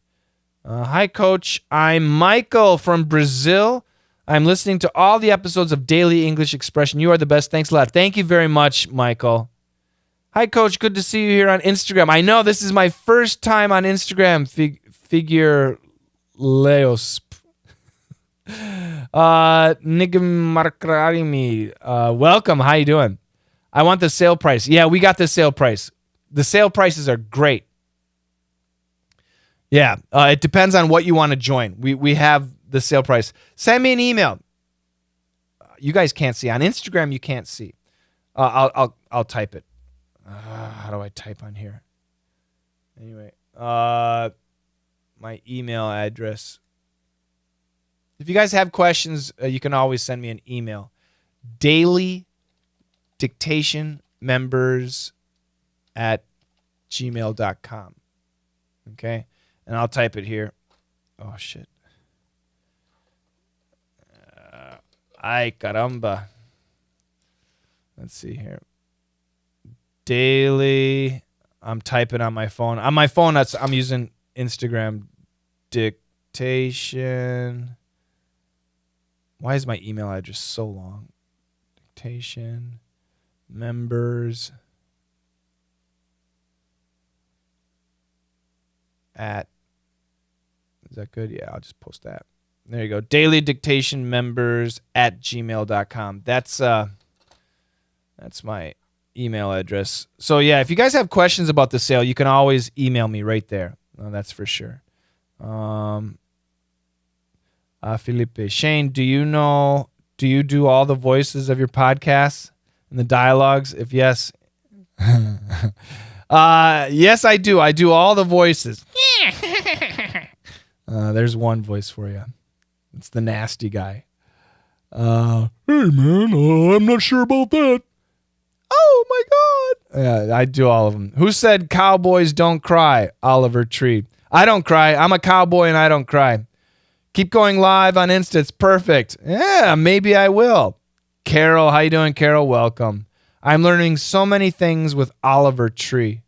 Hi, Coach. I'm Michael from Brazil. I'm listening to all the episodes of Daily English Expression. You are the best. Thanks a lot. Thank you very much, Michael. Hi, Coach. Good to see you here on Instagram. I know this is my first time on Instagram. Figure Leos. Nigmarkarimi. Welcome. How you doing? I want the sale price. Yeah, we got the sale price. The sale prices are great. Yeah, it depends on what you want to join. We have the sale price. Send me an email. You guys can't see on Instagram. You can't see. I'll type it. How do I type on here? Anyway, my email address. If you guys have questions, you can always send me an email. dailydictationmembers@gmail.com. Okay? And I'll type it here. Oh, shit. Ay, caramba. Let's see here. Daily. I'm typing on my phone. On my phone, I'm using Instagram dictation. Why is my email address so long? Dictation members at. Is that good? Yeah, I'll just post that. There you go. Daily dictation members @gmail.com. That's my email address. So yeah, if you guys have questions about the sale, you can always email me right there. That's for sure. Felipe, Shane, do you do all the voices of your podcasts and the dialogues? If yes, yes, I do. I do all the voices. There's one voice for you. It's the nasty guy. Hey man, I'm not sure about that. Oh my God. Yeah, I do all of them. Who said cowboys don't cry? Oliver Tree. I don't cry. I'm a cowboy and I don't cry. Keep going live on Insta. It's perfect. Yeah, maybe I will. Carol, how you doing, Carol? Welcome. I'm learning so many things with Oliver Tree.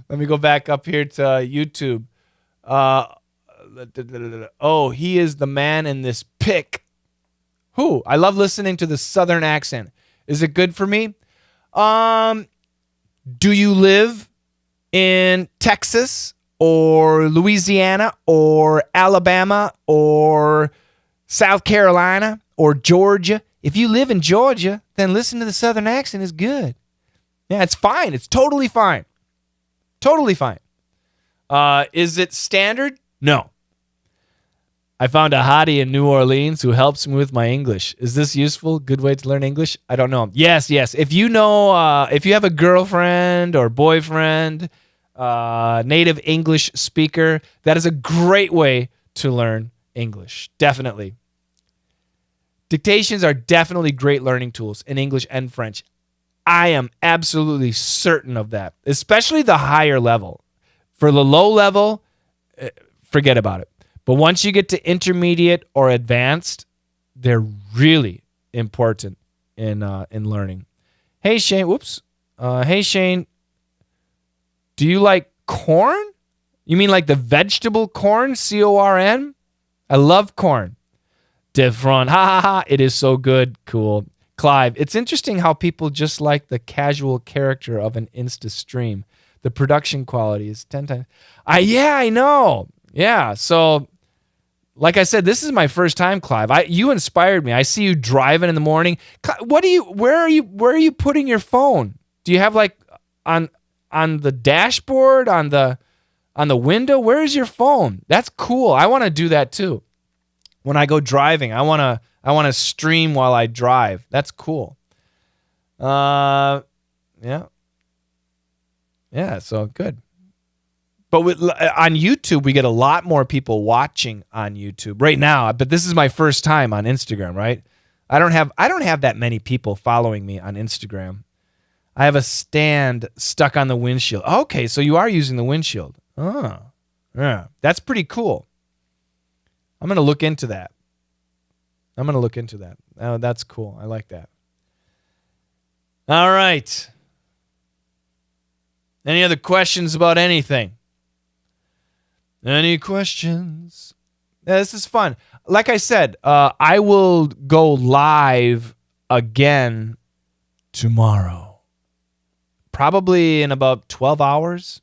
Let me go back up here to YouTube. Oh, he is the man in this pic. Who? I love listening to the Southern accent. Is it good for me? Do you live in Texas or Louisiana or Alabama or South Carolina or Georgia? If you live in Georgia, then listen to the Southern accent. It's good. Yeah, it's fine. It's totally fine. Totally fine. Is it standard? No. I found a hottie in New Orleans who helps me with my English. Is this useful? Good way to learn English? I don't know. Yes. If you know, if you have a girlfriend or boyfriend, native English speaker, that is a great way to learn English. Definitely. Dictations are definitely great learning tools in English and French. I am absolutely certain of that, especially the higher level. For the low level, forget about it. But once you get to intermediate or advanced, they're really important in learning. Hey, Shane. Whoops. Hey, Shane. Do you like corn? You mean like the vegetable corn? C-O-R-N? I love corn. Different. Ha, ha, ha. It is so good. Cool. Clive, it's interesting how people just like the casual character of an Insta stream. The production quality is 10 times. Yeah, I know. Yeah, so like I said, this is my first time, Clive. You inspired me. I see you driving in the morning. Where are you putting your phone? Do you have like on the dashboard, on the window? Where is your phone? That's cool. I want to do that too. When I go driving, I want to stream while I drive. That's cool. Yeah. Yeah, so good. But on YouTube, we get a lot more people watching on YouTube right now. But this is my first time on Instagram, right? I don't have that many people following me on Instagram. I have a stand stuck on the windshield. Okay, so you are using the windshield. Oh, yeah, that's pretty cool. I'm gonna look into that. Oh, that's cool. I like that. All right. Any other questions about anything? Any questions? Yeah, this is fun. Like I said, I will go live again tomorrow. Probably in about 12 hours.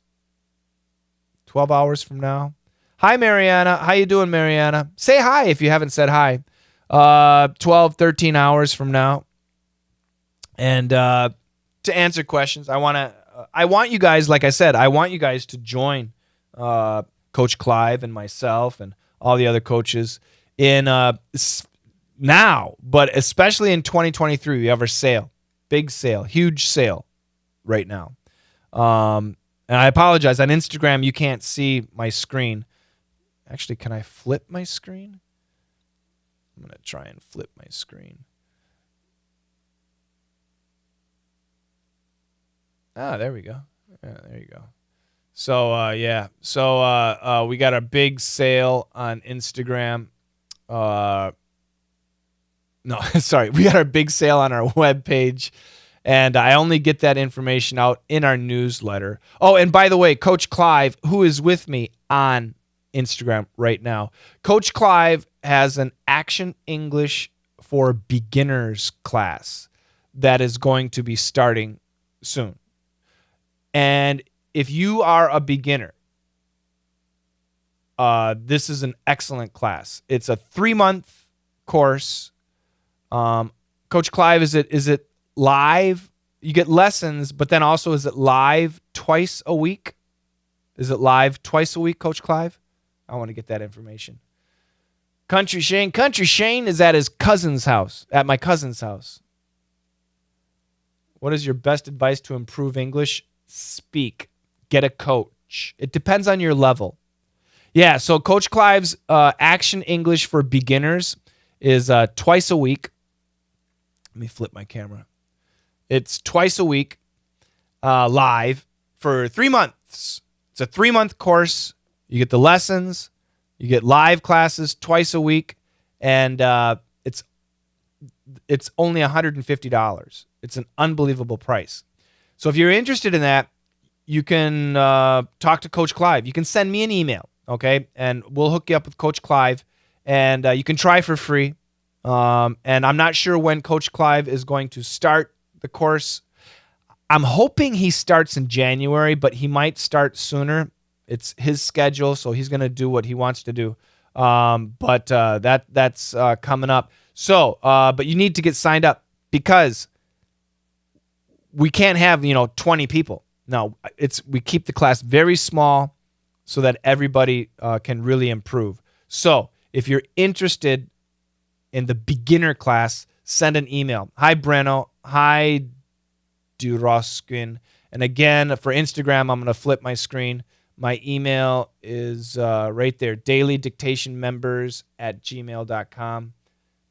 12 hours from now. Hi, Mariana. How you doing, Mariana? Say hi if you haven't said hi. 12, 13 hours from now. And to answer questions, I want you guys, like I said, I want you guys to join Coach Clive and myself and all the other coaches in now, but especially in 2023. We have our sale, big sale, huge sale right now. And I apologize. On Instagram, you can't see my screen. Actually, can I flip my screen? I'm going to try and flip my screen. Ah, there we go. Yeah, there you go. So, yeah. So, we got a big sale on Instagram. No, sorry. We got our big sale on our webpage. And I only get that information out in our newsletter. Oh, and by the way, Coach Clive, who is with me on Instagram right now, Coach Clive has an Action English for Beginners class that is going to be starting soon. And if you are a beginner, this is an excellent class. It's a 3-month course. Coach Clive, is it live? You get lessons, but then also is it live twice a week? Is it live twice a week, Coach Clive? I want to get that information. Country Shane is at his cousin's house, at my cousin's house. What is your best advice to improve English? Speak. Get a coach. It depends on your level. Yeah, so Coach Clive's Action English for Beginners is twice a week. Let me flip my camera. It's twice a week, live, for 3 months. It's a 3-month course. You get the lessons. You get live classes twice a week. And it's only $150. It's an unbelievable price. So if you're interested in that, you can talk to Coach Clive. You can send me an email, okay? And we'll hook you up with Coach Clive. And you can try for free. And I'm not sure when Coach Clive is going to start the course. I'm hoping he starts in January, but he might start sooner. It's his schedule, so he's going to do what he wants to do. But that's coming up. So, but you need to get signed up because we can't have 20 people. No, we keep the class very small so that everybody can really improve. So, if you're interested in the beginner class, send an email. Hi, Breno. Hi, Duroskin. And again, for Instagram, I'm going to flip my screen. My email is right there, dailydictationmembers@gmail.com.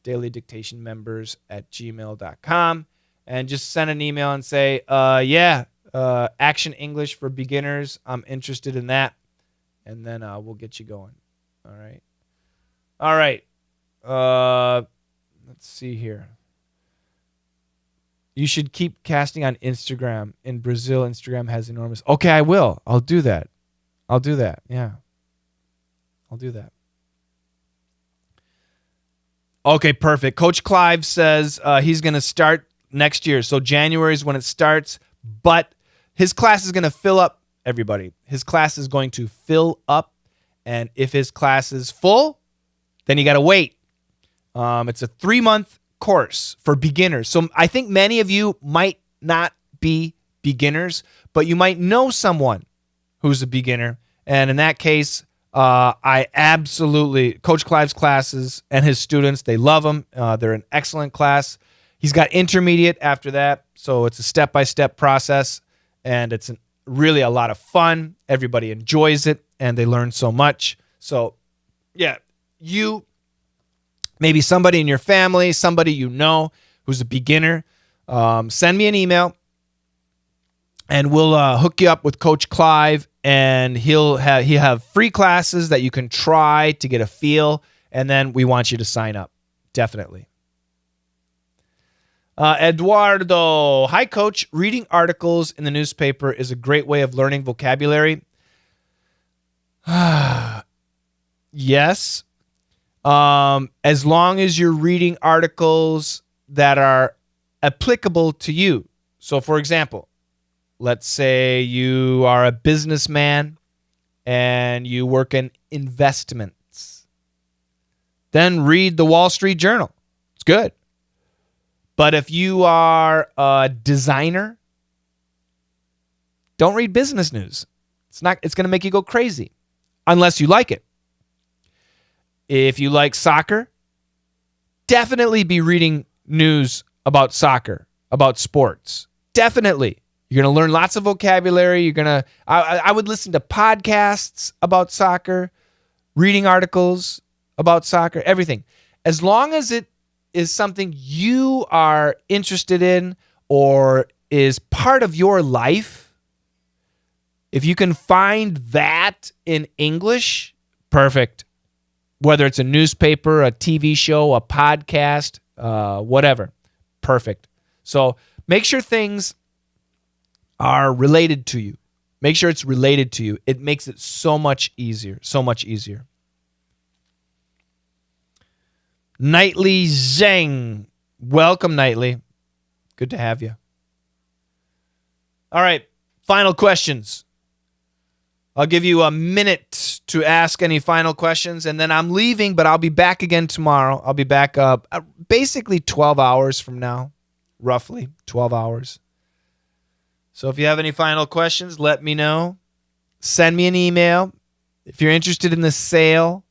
dailydictationmembers@gmail.com. And just send an email and say, Action English for Beginners. I'm interested in that. And then we'll get you going. All right. Let's see here. You should keep casting on Instagram. In Brazil, Instagram has enormous... Okay, I will. I'll do that. Yeah. I'll do that. Okay, perfect. Coach Clive says he's going to start next year. So January is when it starts, but his class is going to fill up, everybody. His class is going to fill up, and if his class is full, then you got to wait. It's a 3-month course for beginners. So I think many of you might not be beginners, but you might know someone who's a beginner. And in that case, I absolutely, Coach Clive's classes and his students, they love them. They're an excellent class. He's got intermediate after that. So it's a step-by-step process, and it's really a lot of fun. Everybody enjoys it, and they learn so much. So, yeah, maybe somebody in your family, somebody you know who's a beginner, send me an email, and we'll hook you up with Coach Clive, and he'll have free classes that you can try to get a feel, and then we want you to sign up, definitely. Eduardo, hi, Coach. Reading articles in the newspaper is a great way of learning vocabulary. Yes. As long as you're reading articles that are applicable to you. So, for example, let's say you are a businessman and you work in investments. Then read the Wall Street Journal. It's good. But if you are a designer, don't read business news. It's going to make you go crazy unless you like it. If you like soccer, definitely be reading news about soccer, about sports. Definitely. You're going to learn lots of vocabulary. I would listen to podcasts about soccer, reading articles about soccer, everything. As long as it is something you are interested in or is part of your life, if you can find that in English, perfect. Whether it's a newspaper, a TV show, a podcast, whatever, perfect. So make sure things are related to you. Make sure it's related to you. It makes it so much easier, so much easier. Nightly Zheng. Welcome, Nightly. Good to have you. All right, final questions. I'll give you a minute to ask any final questions, and then I'm leaving, but I'll be back again tomorrow. I'll be back basically 12 hours from now, roughly 12 hours. So if you have any final questions, let me know. Send me an email if you're interested in the sale.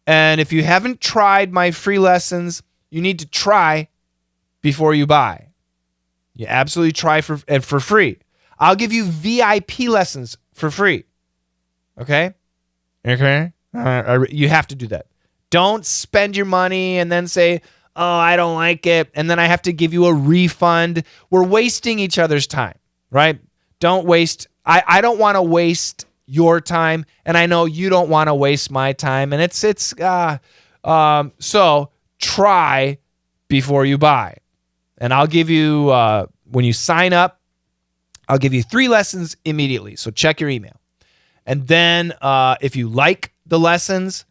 And if you haven't tried my free lessons, you need to try before you buy. You absolutely try for free. I'll give you VIP lessons for free. Okay? Okay? You have to do that. Don't spend your money and then say, oh, I don't like it, and then I have to give you a refund. We're wasting each other's time, right? Don't waste. I don't want to waste your time, and I know you don't want to waste my time, and so try before you buy. And I'll give you, when you sign up, I'll give you 3 lessons immediately. So check your email. And then if you like the lessons,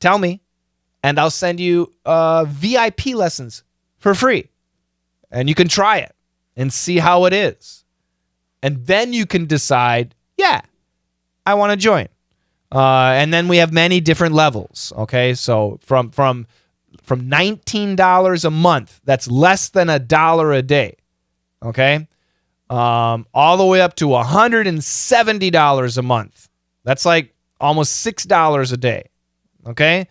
tell me, and I'll send you VIP lessons for free. And you can try it and see how it is. And then you can decide, yeah, I want to join. And then we have many different levels, okay? So from $19 a month, that's less than $1 a day, okay? All the way up to $170 a month. That's like almost $6 a day, okay?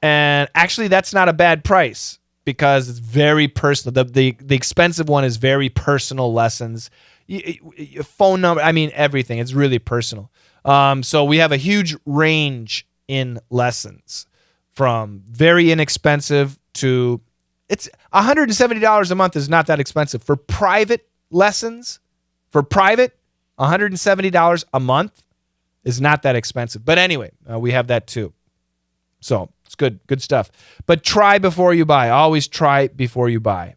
And actually, that's not a bad price because it's very personal. The expensive one is very personal lessons. Phone number, I mean, everything. It's really personal. So we have a huge range in lessons from very inexpensive to it's $170 a month is not that expensive. For private lessons, $170 a month is not that expensive. But anyway, we have that too. So it's good stuff. But try before you buy. Always try before you buy.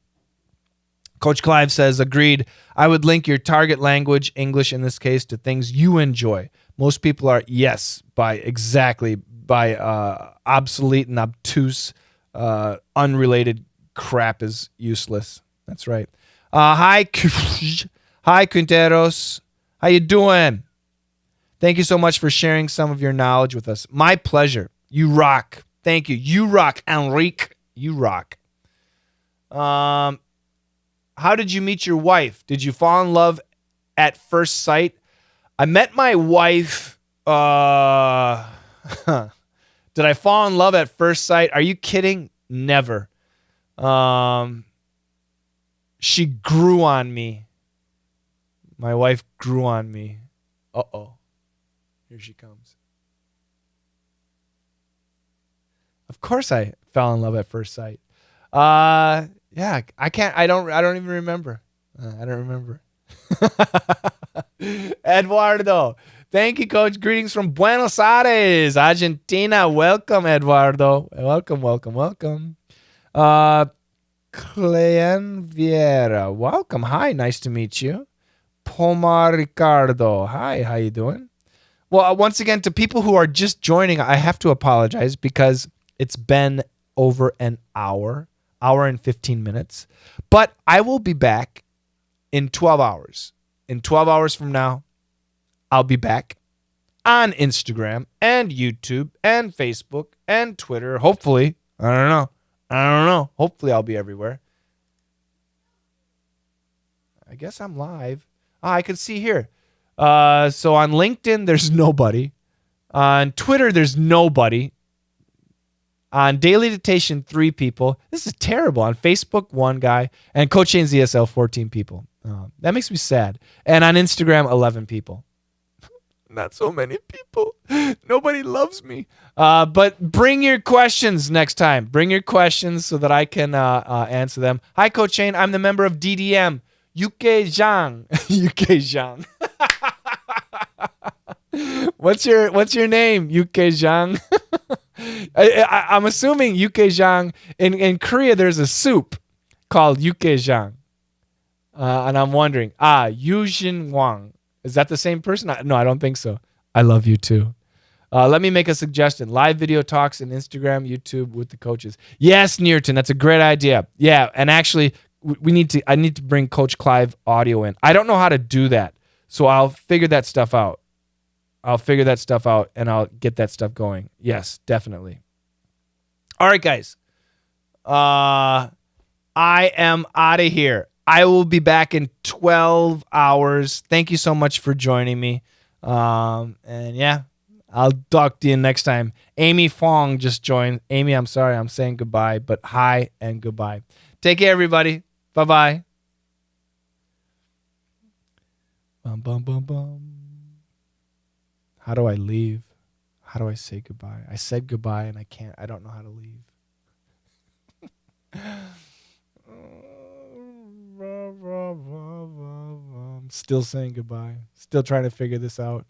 Coach Clive says, agreed. I would link your target language, English in this case, to things you enjoy. Most people are, yes, by obsolete and obtuse, unrelated crap is useless. That's right. Hi, Quinteros. How you doing? Thank you so much for sharing some of your knowledge with us. My pleasure. You rock. Thank you. You rock, Enrique. You rock. How did you meet your wife? Did you fall in love at first sight? I met my wife. Did I fall in love at first sight? Are you kidding? Never. She grew on me. My wife grew on me. Uh-oh. Here she comes. Of course I fell in love at first sight. Yeah, I don't even remember. I don't remember. Eduardo. Thank you, Coach. Greetings from Buenos Aires, Argentina. Welcome, Eduardo. Welcome. Clean Vieira. Welcome. Hi, nice to meet you. Pomar Ricardo. Hi, how you doing? Well, once again, to people who are just joining, I have to apologize because it's been over an hour and 15 minutes. But I will be back in 12 hours. In 12 hours from now, I'll be back on Instagram and YouTube and Facebook and Twitter. Hopefully. I don't know. Hopefully I'll be everywhere. I guess I'm live. I can see here. So on LinkedIn, there's nobody. On Twitter, there's nobody. On Daily Dictation, 3 people. This is terrible. On Facebook, 1 guy. And Coach Shane's ESL, 14 people. That makes me sad. And on Instagram, 11 people. Not so many people. Nobody loves me. But bring your questions next time. Bring your questions so that I can answer them. Hi, Coach Shane. I'm the member of DDM. UK Zhang. UK Zhang. What's your name, UK Zhang? I'm assuming UK Zhang. In Korea, there's a soup called UK Zhang. And I'm wondering, Yujin Wang. Is that the same person? No, I don't think so. I love you too. Let me make a suggestion. Live video talks on Instagram, YouTube with the coaches. Yes, Nearton, that's a great idea. Yeah, and actually, I need to bring Coach Clive audio in. I don't know how to do that, so I'll figure that stuff out. And I'll get that stuff going. Yes, definitely. All right, guys. I am out of here. I will be back in 12 hours. Thank you so much for joining me. And yeah, I'll talk to you next time. Amy Fong just joined. Amy, I'm sorry I'm saying goodbye, but hi and goodbye. Take care, everybody. Bye-bye. Bum, bum, bum, bum. How do I leave? How do I say goodbye? I said goodbye and I don't know how to leave. I'm still saying goodbye. Still trying to figure this out.